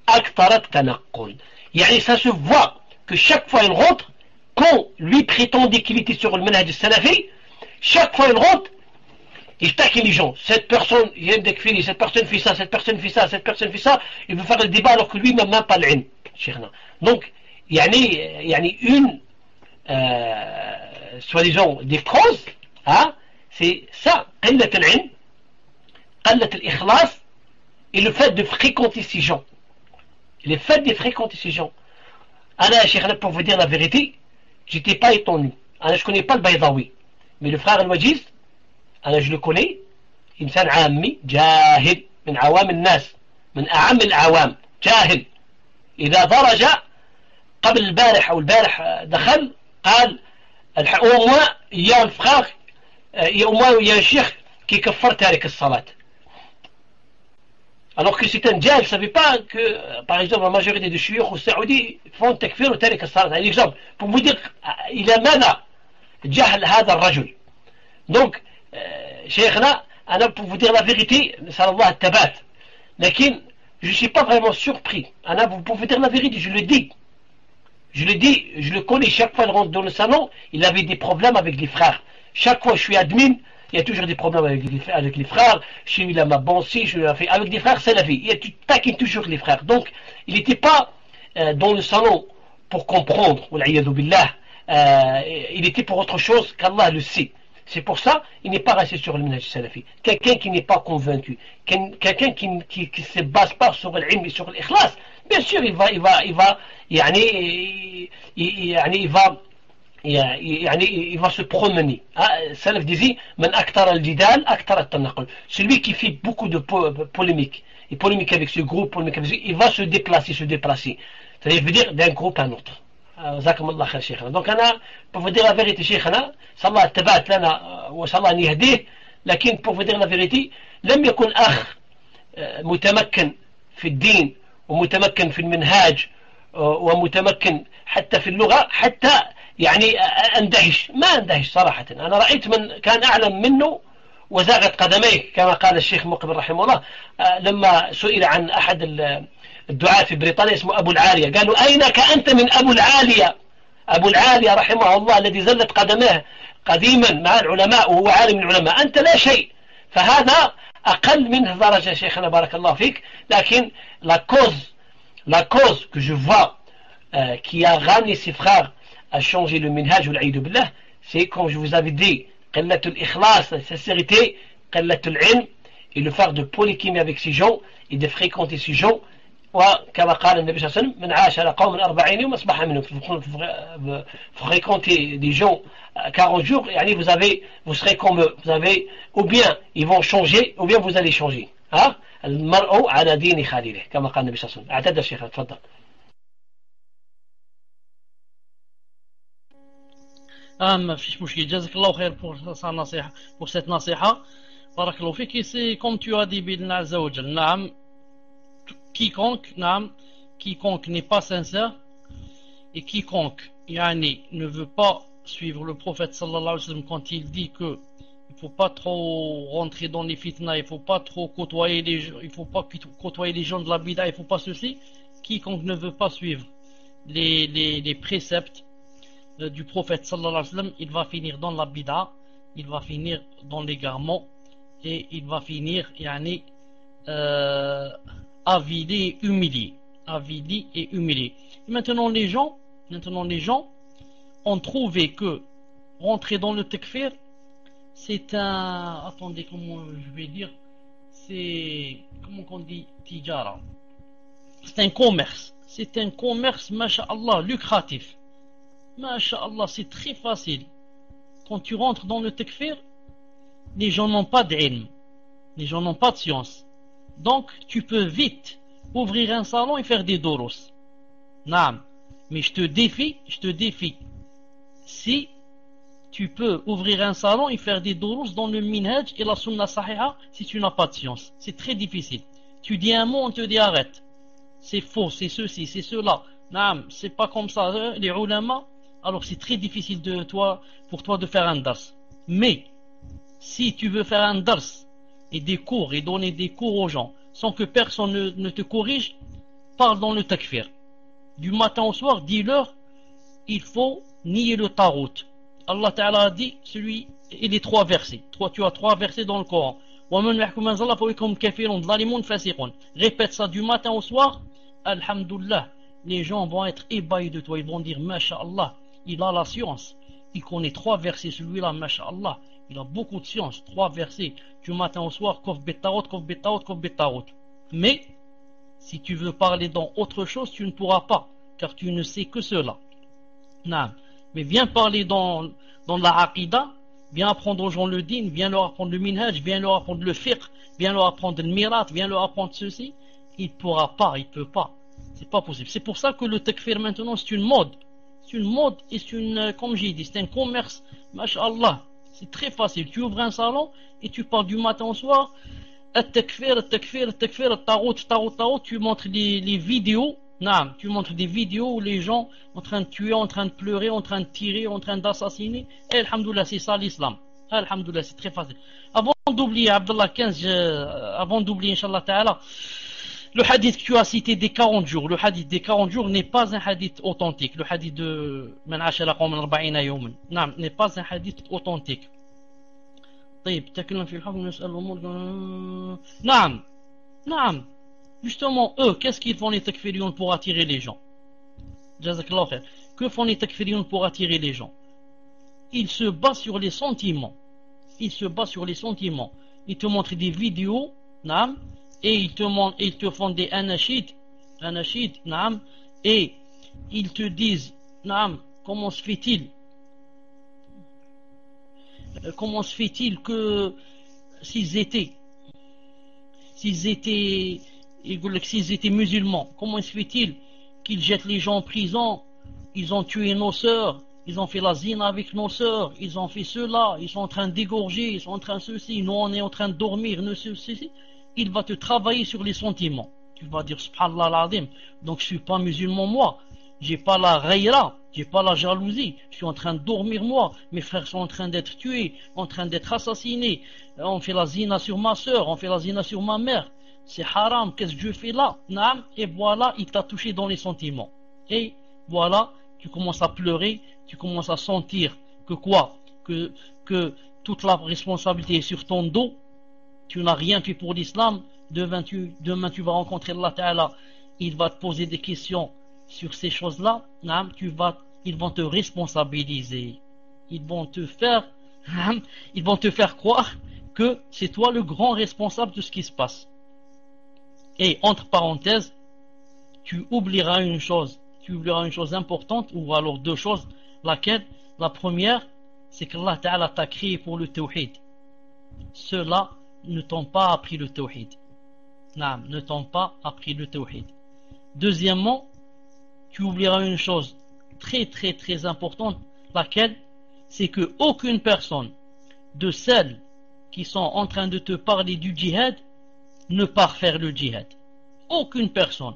aktarat tanaqqul. Yani ça se voit que chaque fois il rentre, quand lui prétendait qu'il était sur le manhaj de Salafi, chaque fois il rentre, il taquine les gens. Cette personne, il y a une cette personne fait ça, cette personne fait ça, cette personne fait ça, il veut faire le débat alors que lui n'a même pas l'ilm. Donc, يعني une soi-disant des phrases, hein, c'est ça, قلة العلم, قلة الإخلاص, et le fait de fréquenter ces gens. Le fait de fréquenter ces gens. Anna, Cheikh, pour vous dire la vérité, j'étais pas étonné. Anna, je connais pas le Baydawi, mais le frère Al-Wajiz, Anna, je le connais, إنسان عامي جاهل من عوام الناس من أعم الأعوام جاهل إذا درج قبل البارح أو البارح دخل قال moi il y a un frère il y a un cheikh qui كفر تارك الصلاة alors que c'est un djahil, ne savait pas que par exemple la majorité des chouyoukh au Saoudi font takfir ou تارك الصلاة. Un exemple pour vous dire il a ماذا جهل هذا الرجل. Donc شيخنا أنا pour vous dire la vérité نسأل الله الثبات لكن je ne suis pas vraiment surpris. أنا pour vous dire la vérité je le dis. Je le connais, chaque fois qu'il rentre dans le salon, il avait des problèmes avec les frères. Chaque fois que je suis admin, il y a toujours des problèmes avec les frères. Chez lui, il a ma bonsi, je lui ai fait. Avec des frères, c'est la vie. Tu taquines toujours les frères. Donc, il n'était pas dans le salon pour comprendre. Il était pour autre chose qu'Allah le sait. C'est pour ça il n'est pas resté sur le minhaj salafi. Quelqu'un qui n'est pas convaincu, quelqu'un qui ne se base pas sur l'ilm et sur l'ikhlas, bien sûr il va se promener. Salaf disait Man aktar al-jidal aktar at-tanaqul. Celui qui fait beaucoup de polémiques il polémique avec ce groupe, il va se déplacer. C'est-à-dire, veut dire d'un groupe à un autre. جزاكم الله خير شيخنا. Donc أنا pour vous dire la vérité شيخنا صلى الله اتبعت لنا وصلى الله أن يهديه لكن pour vous dire la vérité لم يكن أخ متمكن في الدين ومتمكن في المنهاج ومتمكن حتى في اللغة حتى يعني ما اندهش صراحة. أنا رأيت من كان أعلم منه وزاغت قدميه كما قال الشيخ مقبل رحمه الله لما سئل عن أحد الدعاة في بريطانيا اسمه أبو العالية قالوا أينك أنت من أبو العالية رحمه الله الذي زلت قدماه قديما مع العلماء وهو عالم من العلماء أنت لا شيء. فهذا أقل منه درجة شيخنا بارك الله فيك. لكن la cause que je vois qui a ramené ses frères à changer le minhaj ou l'aïdou billah, c'est comme je vous avais dit qallatul ikhlas, la sincérité, qallatul ilm, et le faire de polykémie avec ces gens et de fréquenter ces gens. وكما قال النبي صلى الله عليه وسلم من عاش على قوم 40 يوم أصبح منهم. Fréquenter des gens 40 jours, يعني vous serez comme eux. Vous avez, ou bien ils vont changer ou bien vous allez changer. المرء على دين خليله كما قال النبي صلى الله عليه وسلم. اعتذر شيخ تفضل.
ما فيش مشكل. جزاك الله خير pour cette nasiha. بارك الله فيك. Et c'est comme tu as dit بإذن الله عز وجل. نعم quiconque n'est pas sincère et quiconque ne veut pas suivre le prophète sallallahu alayhi wa sallam quand il dit que il faut pas trop rentrer dans les fitna, il faut pas trop côtoyer les gens, il faut pas côtoyer les gens de la bid'a, il faut pas ceci. Quiconque ne veut pas suivre les préceptes du prophète sallallahu alayhi wa sallam, il va finir dans la bid'a, il va finir dans l'égarement et il va finir avilé et humilié. Et maintenant les gens ont trouvé que rentrer dans le takfir, c'est un... Attendez, comment je vais dire? C'est... Comment on dit? Tijara. C'est un commerce, masha'Allah, lucratif. Masha'Allah, c'est très facile. Quand tu rentres dans le takfir, les gens n'ont pas d'ilm, les gens n'ont pas de science. Donc, tu peux vite ouvrir un salon et faire des doros. Naam. Mais je te défie, si tu peux ouvrir un salon et faire des doros dans le minhaj et la sunna sahiha si tu n'as pas de science. C'est très difficile. Tu dis un mot, on te dit arrête. C'est faux, c'est ceci, c'est cela. Naam, c'est pas comme ça, les ulama. Alors c'est très difficile pour toi de faire un dars. Mais, si tu veux faire un dars et des cours et donner des cours aux gens sans que personne ne te corrige, parle dans le takfir. Du matin au soir, dis-leur, il faut nier le tarout. Allah Ta'ala a dit, et les 3 versets. Tu as 3 versets dans le Coran. Répète ça du matin au soir, alhamdulillah, les gens vont être ébahis de toi, ils vont dire, masha'Allah, il a la science, il connaît 3 versets, celui-là, masha'Allah, il a beaucoup de science, 3 versets, du matin au soir, kof betarot. Mais, si tu veux parler dans autre chose, tu ne pourras pas, car tu ne sais que cela. Non. Mais viens parler dans la aqida, viens apprendre aux gens le din, viens leur apprendre le minhaj, viens leur apprendre le fiqh, viens leur apprendre le mirat, viens leur apprendre ceci, il ne pourra pas, il ne peut pas. C'est pas possible. C'est pour ça que le takfir maintenant, c'est une mode. C'est une mode et c'est une, comme j'ai dit, c'est un commerce, masha'Allah. C'est très facile. Tu ouvres un salon et tu parles du matin au soir. Al-takfir, al-tarout, tu montres les vidéos. Non, tu montres des vidéos où les gens en train de tuer, en train de pleurer, en train de tirer, en train d'assassiner. Et alhamdoulilah, c'est ça l'islam. Alhamdoulilah, c'est très facile. Avant d'oublier, Abdallah 15, avant d'oublier, Inch'Allah Ta'ala, le hadith que tu as cité des 40 jours, le hadith des 40 jours n'est pas un hadith authentique. Le hadith de Man ashara qawman 40 yawman. Non, n'est pas un hadith authentique. طيب تكلم في الحكم نسأل الأمور نعم justement eux qu'est-ce qu'ils font les takfiriyun pour attirer les gens? Jazakallah khair. Que font les takfiriyun pour attirer les gens? Ils se basent sur les sentiments. Ils te montrent des vidéos نعم et ils te font des anachid نعم et ils te disent نعم comment se fait-il que s'ils étaient s'ils étaient musulmans, comment se fait-il qu'ils jettent les gens en prison? Ils ont tué nos sœurs, ils ont fait la zina avec nos sœurs, ils ont fait cela, ils sont en train d'égorger, ils sont en train de ceci, nous on est en train de dormir, nous ceci. Il va te travailler sur les sentiments. Tu vas dire subhanallah al-azim, donc je suis pas musulman moi, j'ai pas la ghayra, j'ai pas la jalousie, je suis en train de dormir moi, mes frères sont en train d'être tués, en train d'être assassinés, on fait la zina sur ma sœur, on fait la zina sur ma mère, c'est haram, qu'est-ce que je fais là? Naam, et voilà, il t'a touché dans les sentiments. Et voilà, tu commences à pleurer, tu commences à sentir que quoi? Que toute la responsabilité est sur ton dos, tu n'as rien fait pour l'islam, demain tu vas rencontrer Allah Ta'ala, il va te poser des questions sur ces choses-là, ils vont te responsabiliser, ils vont te faire croire que c'est toi le grand responsable de ce qui se passe. Et entre parenthèses, tu oublieras une chose importante, ou alors deux choses, laquelle, la première, c'est que Allah Ta'ala t'a créé pour le tawhid. Ceux-là ne t'ont pas appris le tawhid. Ne t'ont pas appris le tawhid. Deuxièmement, tu oublieras une chose très très très importante, laquelle, c'est que aucune personne de celles qui sont en train de te parler du djihad ne part faire le djihad. Aucune personne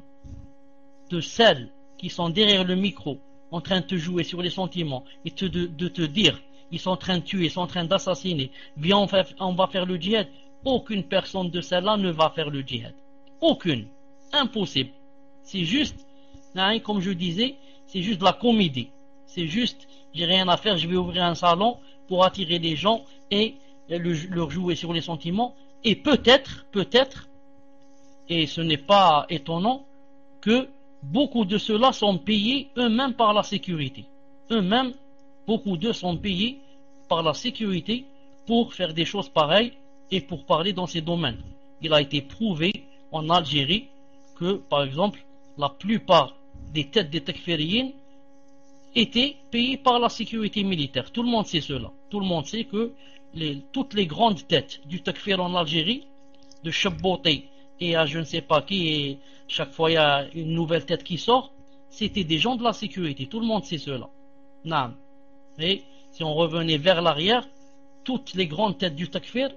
de celles qui sont derrière le micro en train de te jouer sur les sentiments et de te dire ils sont en train de tuer, ils sont en train d'assassiner, viens on va faire le djihad, aucune personne de celles-là ne va faire le djihad. Aucune. Impossible. C'est juste, comme je disais, c'est juste de la comédie. C'est juste, j'ai rien à faire, je vais ouvrir un salon pour attirer les gens et leur jouer sur les sentiments. Et peut-être, et ce n'est pas étonnant, que beaucoup de ceux-là sont payés eux-mêmes par la sécurité. Eux-mêmes, beaucoup d'eux sont payés par la sécurité pour faire des choses pareilles et pour parler dans ces domaines. Il a été prouvé en Algérie que, par exemple, la plupart des têtes des takfiriyin étaient payées par la sécurité militaire. Tout le monde sait cela. Tout le monde sait que toutes les grandes têtes du takfir en Algérie, de Chabbouti et à je ne sais pas qui, et chaque fois il y a une nouvelle tête qui sort, c'était des gens de la sécurité. Tout le monde sait cela. Non. Et si on revenait vers l'arrière, toutes les grandes têtes du takfir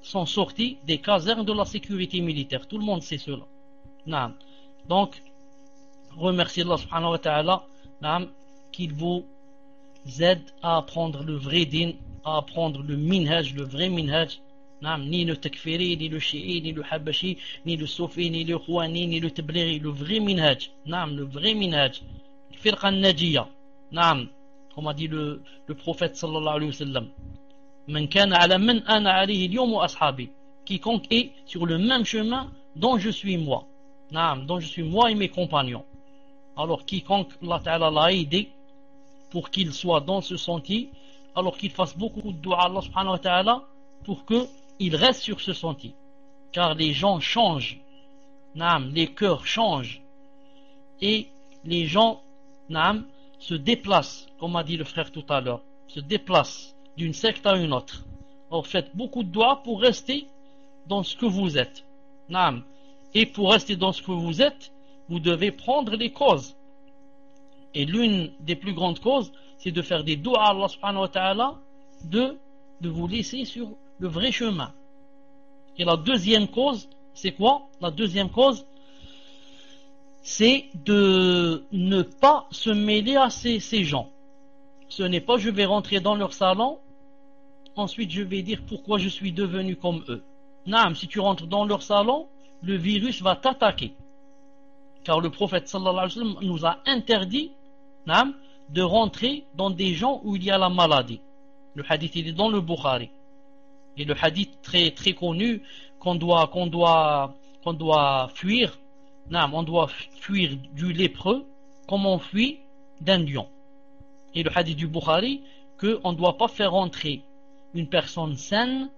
sont sorties des casernes de la sécurité militaire. Tout le monde sait cela. Non. Donc, remerciez Allah subhanahu wa ta'ala qu'il vous aide à apprendre le vrai din, à apprendre le minhaj, le vrai minhaj. Ni le takfiri, ni le chi'i, ni le habashi, ni le soufi, ni le khouani, ni le tablighi, le vrai minhaj. Le vrai minhaj. Firqa al-Najiyya. Comme a dit le prophète sallallahu alayhi wa sallam. Man kana ala man ana alayhi al-yawm wa ashabi. Quiconque est sur le même chemin dont je suis moi. Dont je suis moi et mes compagnons. Alors quiconque Allah Ta'ala l'a aidé pour qu'il soit dans ce sentier, alors qu'il fasse beaucoup de dua à Allah subhanahu wa ta'ala pour qu'il reste sur ce sentier. Car les gens changent, les cœurs changent et les gens se déplacent, comme a dit le frère tout à l'heure, se déplacent d'une secte à une autre. Alors faites beaucoup de dua pour rester dans ce que vous êtes. Et pour rester dans ce que vous êtes, vous devez prendre les causes. Et l'une des plus grandes causes, c'est de faire des doigts à Allah subhanahu wa ta'ala, de vous laisser sur le vrai chemin. Et la deuxième cause, c'est quoi? La deuxième cause, c'est de ne pas se mêler à ces gens. Ce n'est pas je vais rentrer dans leur salon, ensuite je vais dire pourquoi je suis devenu comme eux. Si tu rentres dans leur salon, le virus va t'attaquer. Car le prophète sallallahu alayhi wa sallam nous a interdit de rentrer dans des gens où il y a la maladie. Le hadith il est dans le Bukhari. Et le hadith très très connu qu'on doit fuir. On doit fuir du lépreux comme on fuit d'un lion. Et le hadith du Bukhari qu'on ne doit pas faire rentrer une personne saine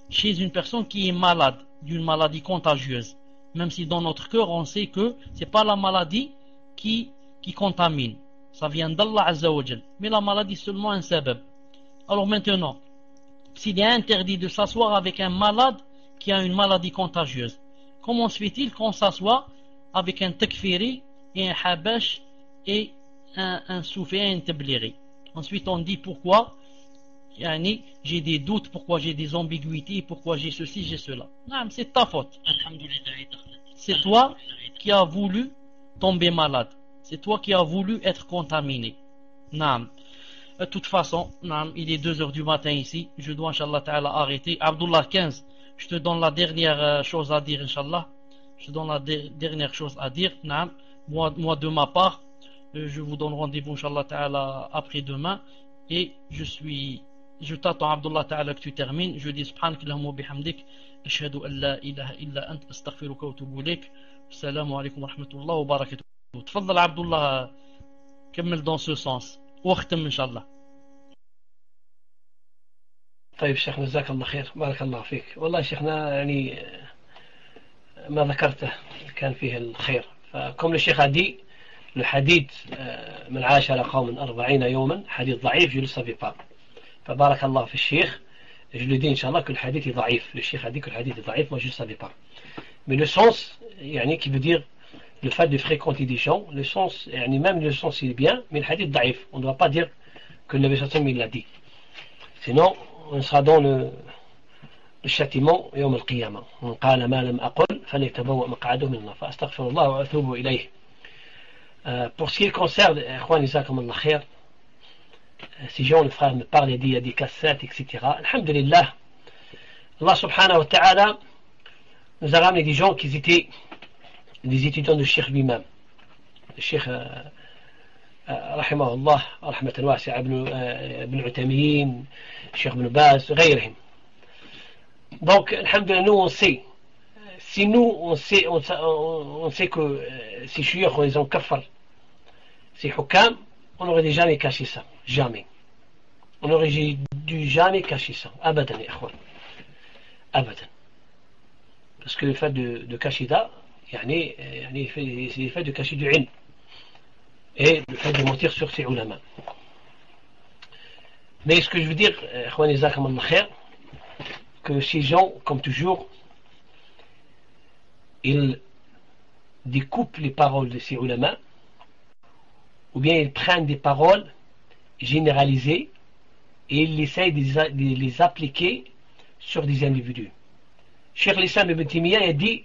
chez une personne qui est malade, d'une maladie contagieuse. Même si dans notre cœur on sait que c'est pas la maladie qui contamine, ça vient d'Allah Azza wa Jal, mais la maladie est seulement un sabab. Alors maintenant, s'il est interdit de s'asseoir avec un malade qui a une maladie contagieuse, comment se fait-il qu'on s'assoit avec un takfiri et un habash et un soufi et un tablighi? Ensuite on dit pourquoi, yani, j'ai des doutes, pourquoi j'ai des ambiguïtés, pourquoi j'ai ceci, j'ai cela. Non, c'est ta faute. C'est toi qui as voulu tomber malade. C'est toi qui as voulu être contaminé. Non. De toute façon, non, il est 2 heures du matin ici. Je dois, Inch'Allah Ta'ala, arrêter. Abdullah 15, je te donne la dernière chose à dire, Inch'Allah. Je te donne la dernière chose à dire. Non. Moi, de ma part, je vous donne rendez-vous, Inch'Allah Ta'ala, après-demain. Et je t'attends, Abdullah Ta'ala, que tu termines. Je dis subhanak Allahumma bihamdik. Ashhadu an la ilaha illa ant astaghfiruka wa atubu ilayk. Assalamu alaikum wa rahmatullah wa barakatuh. تفضل عبد الله كمل dans ce sens واختم إن شاء الله.
طيب شيخنا جزاك الله خير بارك الله فيك. والله شيخنا يعني ما ذكرته كان فيه الخير. فكم الشيخ عدي الحديث من عاش على قوم 40 يوما حديث ضعيف je le savais pas. فبارك الله في الشيخ. Je le dis إن شاء الله que le hadith est ضعيف. Le cheikh a dit que le hadith est ضعيف, moi je ne savais pas. Mais le sens يعني qui veut dire le fait de fréquenter des gens, le sens, même le sens il est bien, mais le hadith daïf. On ne doit pas dire que le Nabi sallallahu alayhi wa sallam il l'a dit. Sinon, on sera dans le châtiment يوم القيامة. من قال ما لم أقل فليتبوأ مقعده من النار. فأستغفر الله وأتوب إليه. Pour ce qui concerne, Ikhwan Jazakum Allah khair, si Jean le frère me parle, il y a des cassettes, etc. Alhamdulillah, Allah subhanahu wa ta'ala nous a ramené des gens qui étaient des étudiants de Cheikh lui-même. Le Cheikh رحمه الله رحمة واسعة ابن عثيمين Cheikh Ibn Baz غيرهم. Donc alhamdulillah, nous on sait, si nous on sait que ces chouïrs ils ont kafar ces hukam, on n'aurait jamais caché ça, jamais. On n'aurait dû jamais cacher ça, abadan ya ikhwan, abadan. Parce que le fait de cacher ça, c'est le fait de cacher du ilm et le fait de mentir sur ses ulama. Mais ce que je veux dire, que ces gens, comme toujours, ils découpent les paroles de ces ulama, ou bien ils prennent des paroles généralisées et ils essayent de les appliquer sur des individus. Cheikh l'Islam Ibn Taymiyyah a dit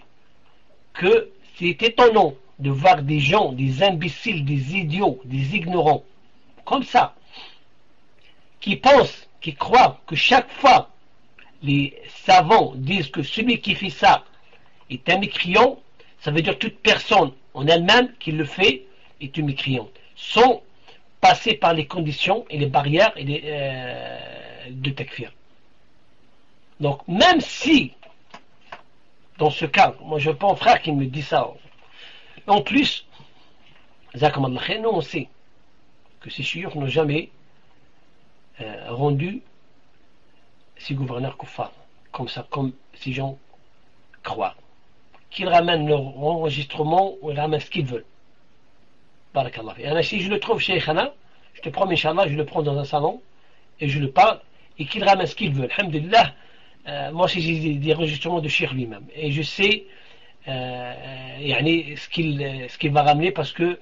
que c'est étonnant de voir des gens, des imbéciles, des idiots, des ignorants, comme ça, qui pensent, qui croient que chaque fois les savants disent que celui qui fait ça est un mécréant, ça veut dire toute personne en elle-même qui le fait est une mécréante, sans passer par les conditions et les barrières et de takfir. Donc même si dans ce cas, moi je pas un frère qui me dit ça. En plus, nous on sait que ces chiites n'ont jamais rendu ces gouverneurs kuffar, comme ça, comme ces gens croient. Qu'ils ramènent leur enregistrement ou ils ramènent ce qu'ils veulent. Barakallah. Et si je le trouve chez Khana, je te promets, Inch'Allah, je le prends dans un salon et je le parle et qu'ils ramènent ce qu'ils veulent. Alhamdulillah. Moi aussi j'ai des enregistrements de Cheikh lui-même et je sais ce qu'il va ramener parce que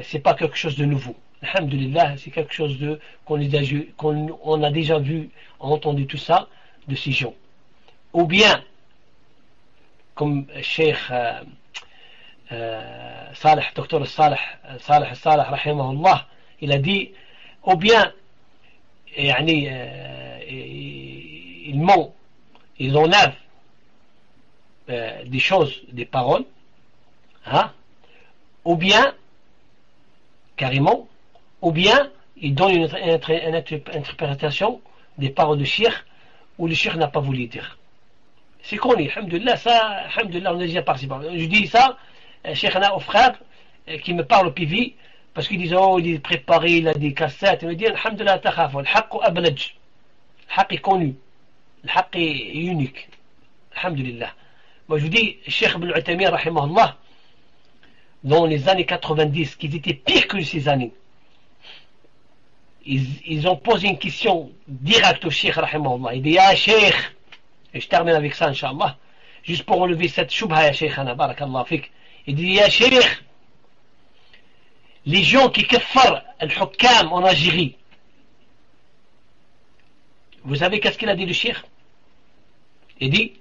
c'est pas quelque chose de nouveau. Alhamdulillah, c'est quelque chose qu'on a déjà vu, entendu tout ça de ces gens. Ou bien comme Cheikh Saleh, docteur Saleh rahimahullah, il a dit, ou bien ils ment, ils enlèvent des choses, des paroles, hein, ou bien carrément, ou bien ils donnent une interprétation des paroles de Cheikh où le Cheikh n'a pas voulu dire. C'est connu, alhamdulillah, ça, alhamdulillah, on est déjà participé. Je dis ça, Cheikh n'a au frère qui me parle au PV parce qu'il dit oh il est préparé, il a des cassettes, il me dit alhamdulillah takhaf, al-haqq ablaj, al-haqq est connu. Le haqq est unique. Alhamdulillah. Moi je vous dis, Cheikh Ibn Uthaymin, rahimahullah, dans les années 90, qui étaient pires que ces années, ils ont posé une question directe au Cheikh, rahimahullah. Il dit, ah Cheikh, et je termine avec ça, Inch'Allah. juste pour enlever cette choubha, ya Shaykhana, barakallah fik. Il dit, ya Shaykh, les gens qui kaffarent al-hukam en Algérie, vous savez qu'est-ce qu'il a dit le Cheikh? Il dit,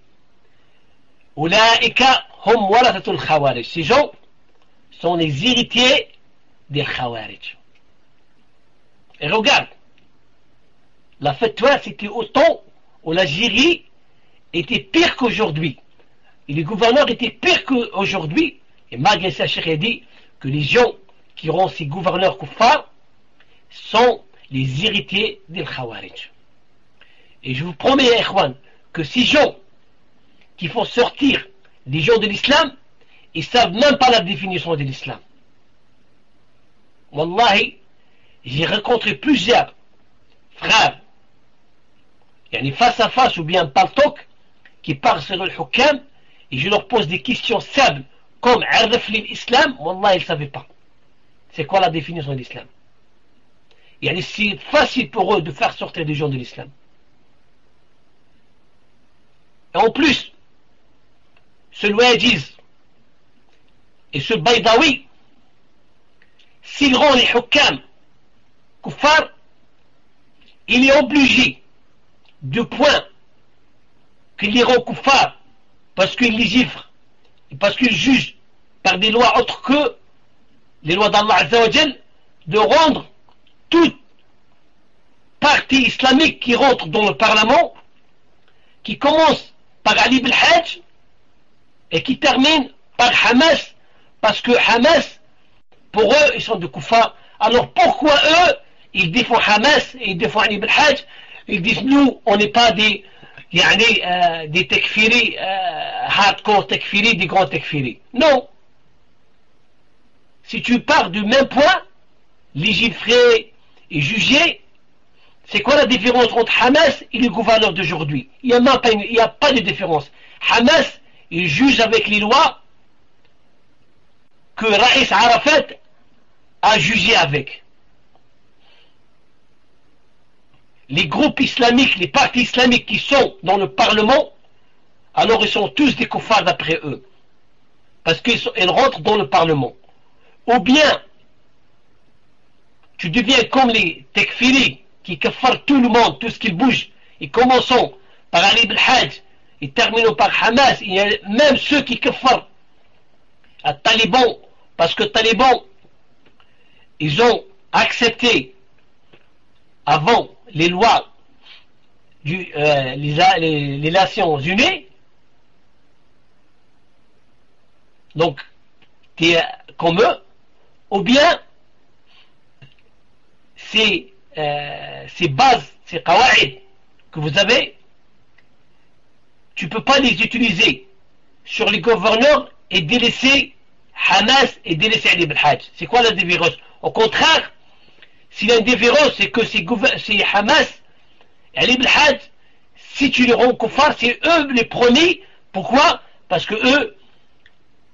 Oulaïka hum warathatul khawarij. Ces gens sont les héritiers des khawarij. Et regarde, la fatwa c'était au temps où l'Algérie était pire qu'aujourd'hui. Et les gouverneurs étaient pires qu'aujourd'hui. Et malgré ça, Cheikh a dit que les gens qui auront ces gouverneurs kuffars sont les héritiers des khawarij. Et je vous promets, Ikhwan, que ces gens qui font sortir les gens de l'islam, ils ne savent même pas la définition de l'islam. Wallahi, j'ai rencontré plusieurs frères, face à face ou bien paltok, qui parlent sur le hukam, et je leur pose des questions simples, comme Arraf l'islam, Wallah, ils ne savaient pas. C'est quoi la définition de l'islam? C'est facile pour eux de faire sortir des gens de l'islam. Et en plus, ce Louadiz et ce Baydawi, s'ils rendent les hukam kuffar, il est obligé de point qu'il les rend kuffar parce qu'il les gifre et parce qu'il juge par des lois autres que les lois d'Allah Azza wa Jal, de rendre toute partie islamique qui rentre dans le Parlement, qui commence par Ali Belhadj et qui termine par Hamas, parce que Hamas, pour eux, ils sont des kuffars. Alors pourquoi eux, ils défendent Hamas et ils défendent Ali Belhadj? Ils disent, nous, on n'est pas des tekfiri, hardcore tekfiri, des grands tekfiri. Non. Si tu pars du même point, légiférer et juger, c'est quoi la différence entre Hamas et les gouverneurs d'aujourd'hui? Il n'y a pas de différence. Hamas, il juge avec les lois que Raïs Arafat a jugé avec. Les groupes islamiques, les partis islamiques qui sont dans le Parlement, alors ils sont tous des kuffars d'après eux. Parce qu'ils rentrent dans le Parlement. Ou bien, tu deviens comme les tekfiris qui kaffarent tout le monde, tout ce qui bouge, et commençons par Ali Belhadj, et terminons par Hamas, il y a même ceux qui kaffarent à Taliban, parce que Taliban, ils ont accepté avant les lois les Nations Unies, donc tu es comme eux, ou bien ces bases, ces qawaïd que vous avez, tu ne peux pas les utiliser sur les gouverneurs et délaisser Hamas et délaisser Ali Belhadj. C'est quoi la différence? Au contraire, s'il y a une différence, c'est que c'est Hamas et Ali Belhadj, si tu les rends kuffar, c'est eux les premiers. Pourquoi? Parce que eux,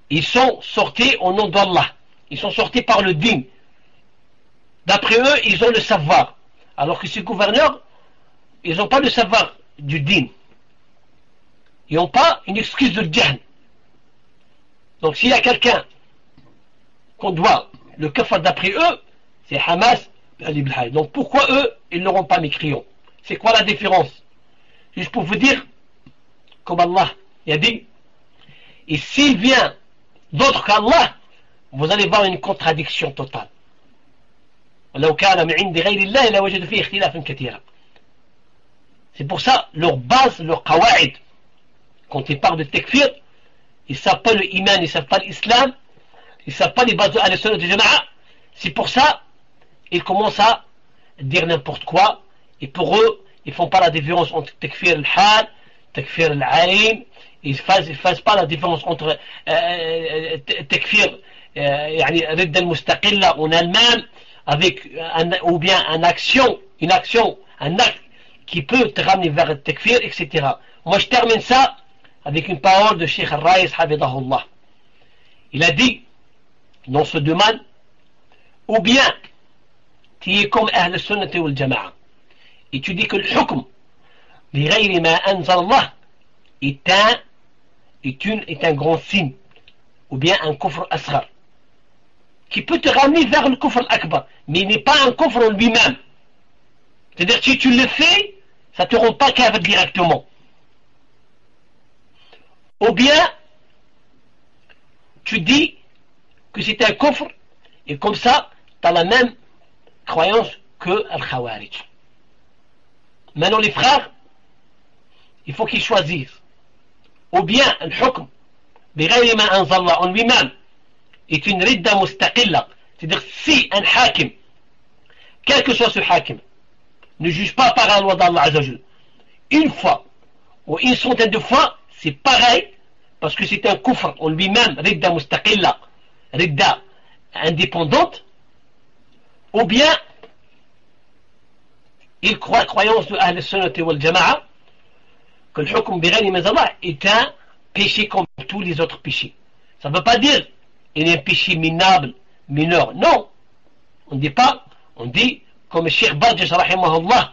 ils sont sortis au nom d'Allah. Ils sont sortis par le din. D'après eux, ils ont le savoir. Alors que ces gouverneurs, ils n'ont pas le savoir du din. Ils n'ont pas une excuse de jahl. Donc s'il y a quelqu'un qu'on doit le kafar d'après eux, c'est Hamas et Ali Belhadj. Donc pourquoi eux, ils n'auront pas mécrions? C'est quoi la différence? Juste pour vous dire, comme Allah a dit, et s'il vient d'autre qu'Allah, vous allez voir une contradiction totale. C'est pour ça, leur base, leur qawaïd, quand ils parlent de tekfir, ils ne savent pas le iman, ils ne savent pas l'islam, ils ne savent pas les bases de Al-Sunnah de Jama'a. C'est pour ça, ils commencent à dire n'importe quoi, et pour eux, ils ne font pas la différence entre tekfir al-hal, tekfir al-ayn, ils ne fassent pas la différence entre tekfir, ridda al-mustaqilla en elle-même, avec ou bien une action, un acte qui peut te ramener vers le tekfir, etc. Moi je termine ça avec une parole de Cheikh Al-Raïs Hafidahullah. Il a dit dans ce domaine, ou bien tu es comme Ahl al-Sunnah wal Jama'a et tu dis que le hukm bi ghayri ma anzal Allah est est un grand signe, ou bien un kufr asghar, qui peut te ramener vers le kufr akbar, mais il n'est pas un kufr en lui-même. C'est-à-dire que si tu le fais, ça ne te rend pas kafir directement. Ou bien, tu dis que c'est un kufr, et comme ça, tu as la même croyance que Al-Khawarij. Maintenant, les frères, il faut qu'ils choisissent. Ou bien, le hukm, بغير ما أنزل الله en lui-même, est une ridda mustaqilla. C'est-à-dire, si un hakim, quel que soit ce hakim, ne juge pas par la loi d'Allah Azzawajal, une fois ou une centaine de fois, c'est pareil, parce que c'est un kufr en lui-même, ridda mustaqilla, ridda indépendante, ou bien il croit, croyance de Ahl al-Sunnah wal Jama'a, que le hukm bighayri ma anzal Allah est un péché comme tous les autres péchés. Ça ne veut pas dire qu'il est un péché minable, mineur. Non, on ne dit pas, on dit comme le Cheikh Badj rahimahullah,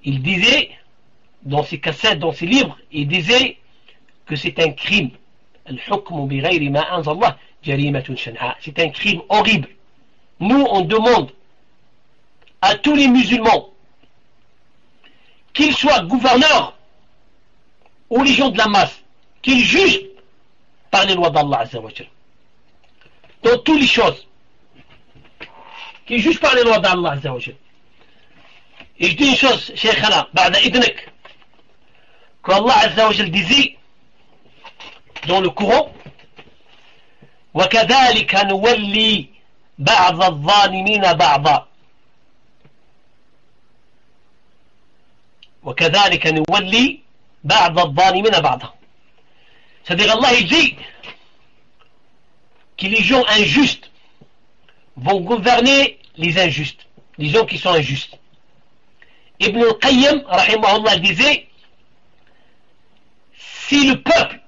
il disait dans ses cassettes, dans ses livres, il disait que c'est un crime. Al-hukm bighayri ma anzal Allah jarimatun shan'a. C'est un crime horrible. Nous, on demande à tous les musulmans, qu'ils soient gouverneurs ou les gens de la masse, qu'ils jugent par les lois d'Allah Azzawajal. Dans toutes les choses. Qu'ils jugent par les lois d'Allah Azzawajal. Et je dis une chose, Sheikhana, ba'da idnik, que Allah Azzawajal disait dans le Coran, وَكَذَلِكَ نُوَلِّي بَعْضَ الظَّالِمِينَ بَعْضًا وكذلك نولي بعض الظالمين بعضا. C'est-à-dire Allah il dit que les gens injustes vont gouverner les injustes, les gens qui sont injustes. Ibn al-Qayyim rahimahullah disait, si le peuple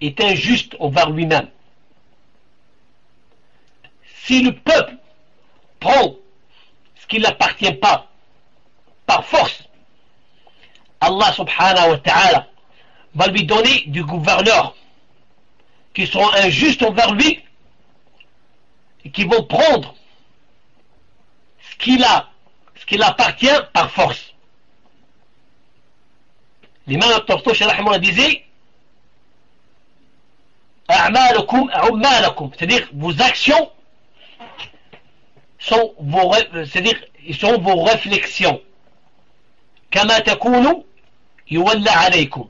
est injuste envers lui-même, si le peuple prend ce qui ne l'appartient pas par force, Allah subhanahu wa ta'ala va lui donner du gouverneur qui seront injustes envers lui et qui vont prendre ce qu'il appartient par force. L'imam al-Tartushi rahimahullah disait a'malakum a'ummalakum, c'est-à-dire vos actions sont vos réflexions. Kama takunu yuwalla alaykum.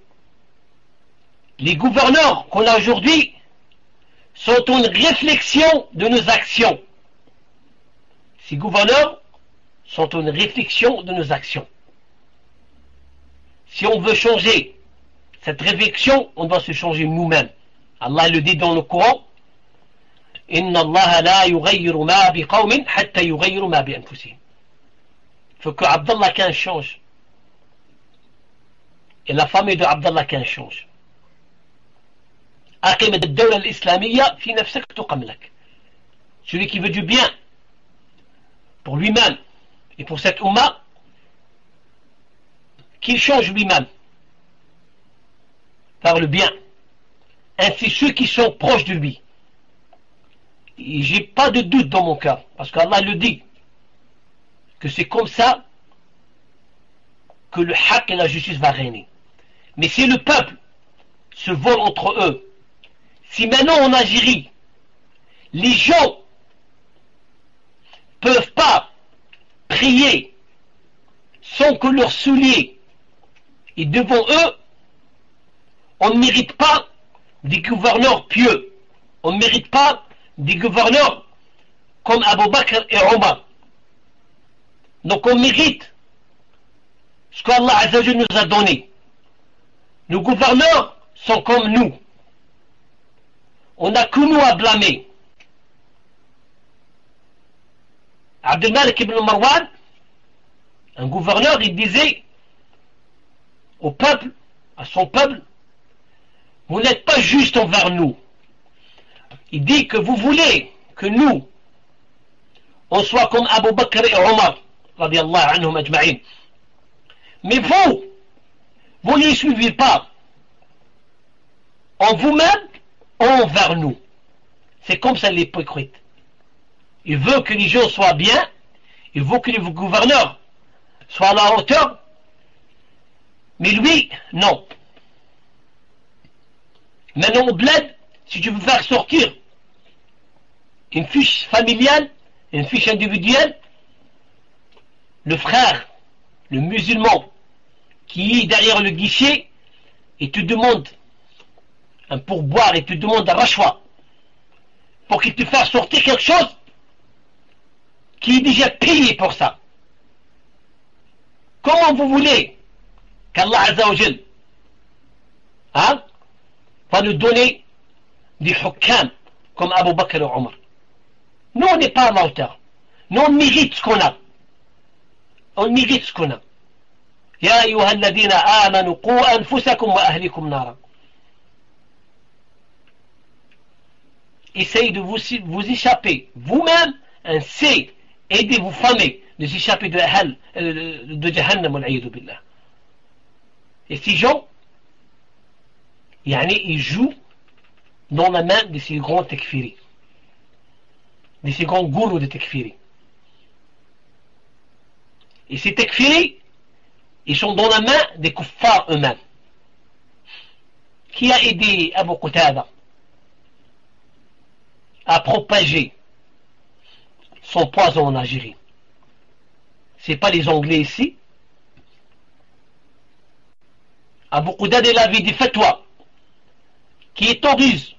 Les gouverneurs qu'on a aujourd'hui sont une réflexion de nos actions. Ces gouverneurs sont une réflexion de nos actions. Si on veut changer cette réflexion, on doit se changer nous-mêmes. Allah le dit dans le Coran, Inna Allah la yughayyiru ma biqawmin hatta yughayyiru ma bi anfusihim. Il faut que Abdallah Khan change. Et la famille de Abdallah Khan change. أقم الدولة الإسلامية في نفسك تقم لك. Celui qui veut du bien pour lui-même et pour cette umma, qu'il change lui-même par le bien. Ainsi ceux qui sont proches de lui. Et j'ai pas de doute dans mon cœur, parce qu'Allah le dit, que c'est comme ça que le haq et la justice va régner. Mais si le peuple se vole entre eux, si maintenant en Algérie, les gens peuvent pas prier sans que leurs souliers est devant eux, on ne mérite pas des gouverneurs pieux. On ne mérite pas des gouverneurs comme Abu Bakr et Omar. Donc on mérite ce qu'Allah Azzawajal nous a donné. Nos gouverneurs sont comme nous. On n'a que nous à blâmer. Abdelmalik ibn Marwan, un gouverneur, il disait au peuple, à son peuple, vous n'êtes pas juste envers nous. Il dit que vous voulez que nous, on soit comme Abu Bakr et Omar, radiyallahu anhum ajma'in. Mais vous ne les suivez pas. en vous-même, envers nous. C'est comme ça l'hypocrite. Il veut que les gens soient bien, il veut que les gouverneurs soient à la hauteur, mais lui, non. Maintenant au bled, si tu veux faire sortir une fiche familiale, une fiche individuelle, le frère, le musulman, qui est derrière le guichet, et te demande un pourboire, et te demande un rachwa, pour qu'il te fasse sortir quelque chose, qui est déjà payé pour ça. Comment vous voulez qu'Allah Azza wa Jal va nous donner des hukam comme Abu Bakr et Omar? Nous, on n'est pas à la hauteur. Nous, on mérite ce qu'on a. On mérite ce qu'on a. Ya ayyuha alladhina amanu qu anfusakum wa ahlikum nara. Essayez de vous échapper vous-même, ainsi aidez vos familles de s'échapper de Jahannam wal-'iyadhu billah. Et ces gens, ils jouent dans la main de ces grands takfiri, de ces grands gourous de takfiri. Et ces takfiri, ils sont dans la main des kuffars eux-mêmes. Qui a aidé Abu Qatada à propager son poison en Algérie? C'est pas les Anglais ici. Abu Qatada, il avait des fatwas qui autorisent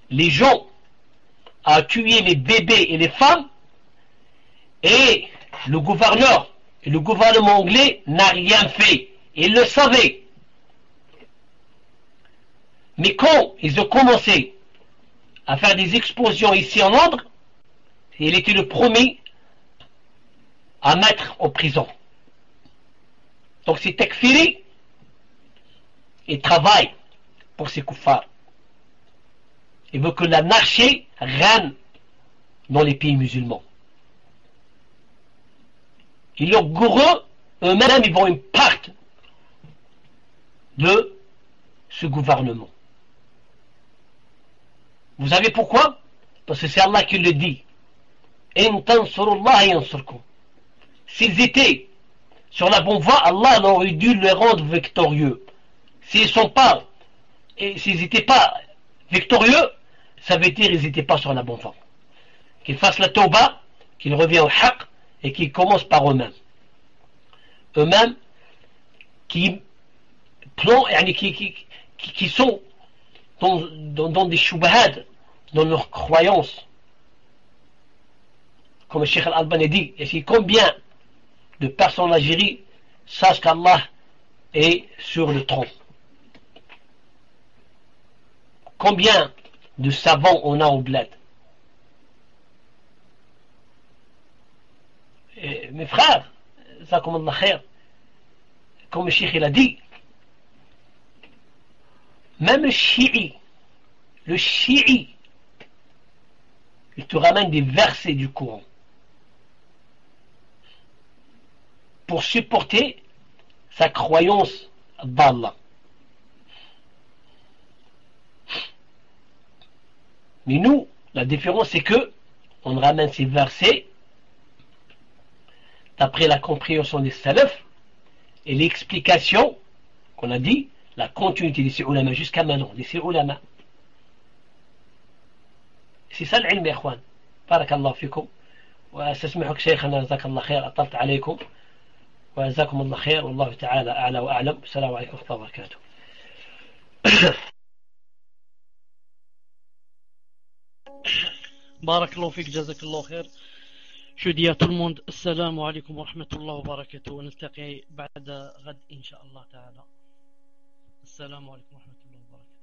les gens à tuer les bébés et les femmes, et le gouverneur et le gouvernement anglais n'a rien fait. Il le savait. Mais quand ils ont commencé à faire des explosions ici en Londres, il était le premier à mettre en prison. Donc ces takfiri, ils travaillent pour ces kuffars. Ils veulent que l'anarchie règne dans les pays musulmans. Et leurs gourous, eux-mêmes, ils vont une part de ce gouvernement. Vous savez pourquoi? Parce que c'est Allah qui le dit. In tansurullah yansurkum. S'ils étaient sur la bonne voie, Allah aurait dû les rendre victorieux. S'ils n'étaient pas victorieux, ça veut dire qu'ils n'étaient pas sur la bonne voie. Qu'ils fassent la tauba, qu'ils reviennent au haqq, et qu'ils commencent par eux-mêmes. Eux-mêmes qui sont dans des shubahad, dans leurs croyances. Comme le Cheikh Al-Albani dit, et si combien de personnes en Algérie sachent qu'Allah est sur le trône. Combien de savants on a au bled? Mes frères, ça comme Allah khair, comme le Cheikh il a dit, même le chi'i, il te ramène des versets du Coran pour supporter sa croyance d'Allah. Mais nous, la différence c'est que on ramène ces versets d'après la compréhension des salafs et l'explication qu'on a dit, la continuité de ces ulama jusqu'à maintenant, de ces ulama. C'est ça l'ilm يا اخوان. بارك الله فيكم واستسمحك شيخنا جزاك الله خير اطلت عليكم وجزاكم الله خير والله تعالى اعلى واعلم. السلام عليكم ورحمه الله وبركاته.
بارك الله فيك جزاك الله خير. Je dis à tout le monde السلام عليكم ورحمة الله وبركاته ونلتقي بعد غد إن شاء الله تعالى. السلام عليكم ورحمة الله وبركاته.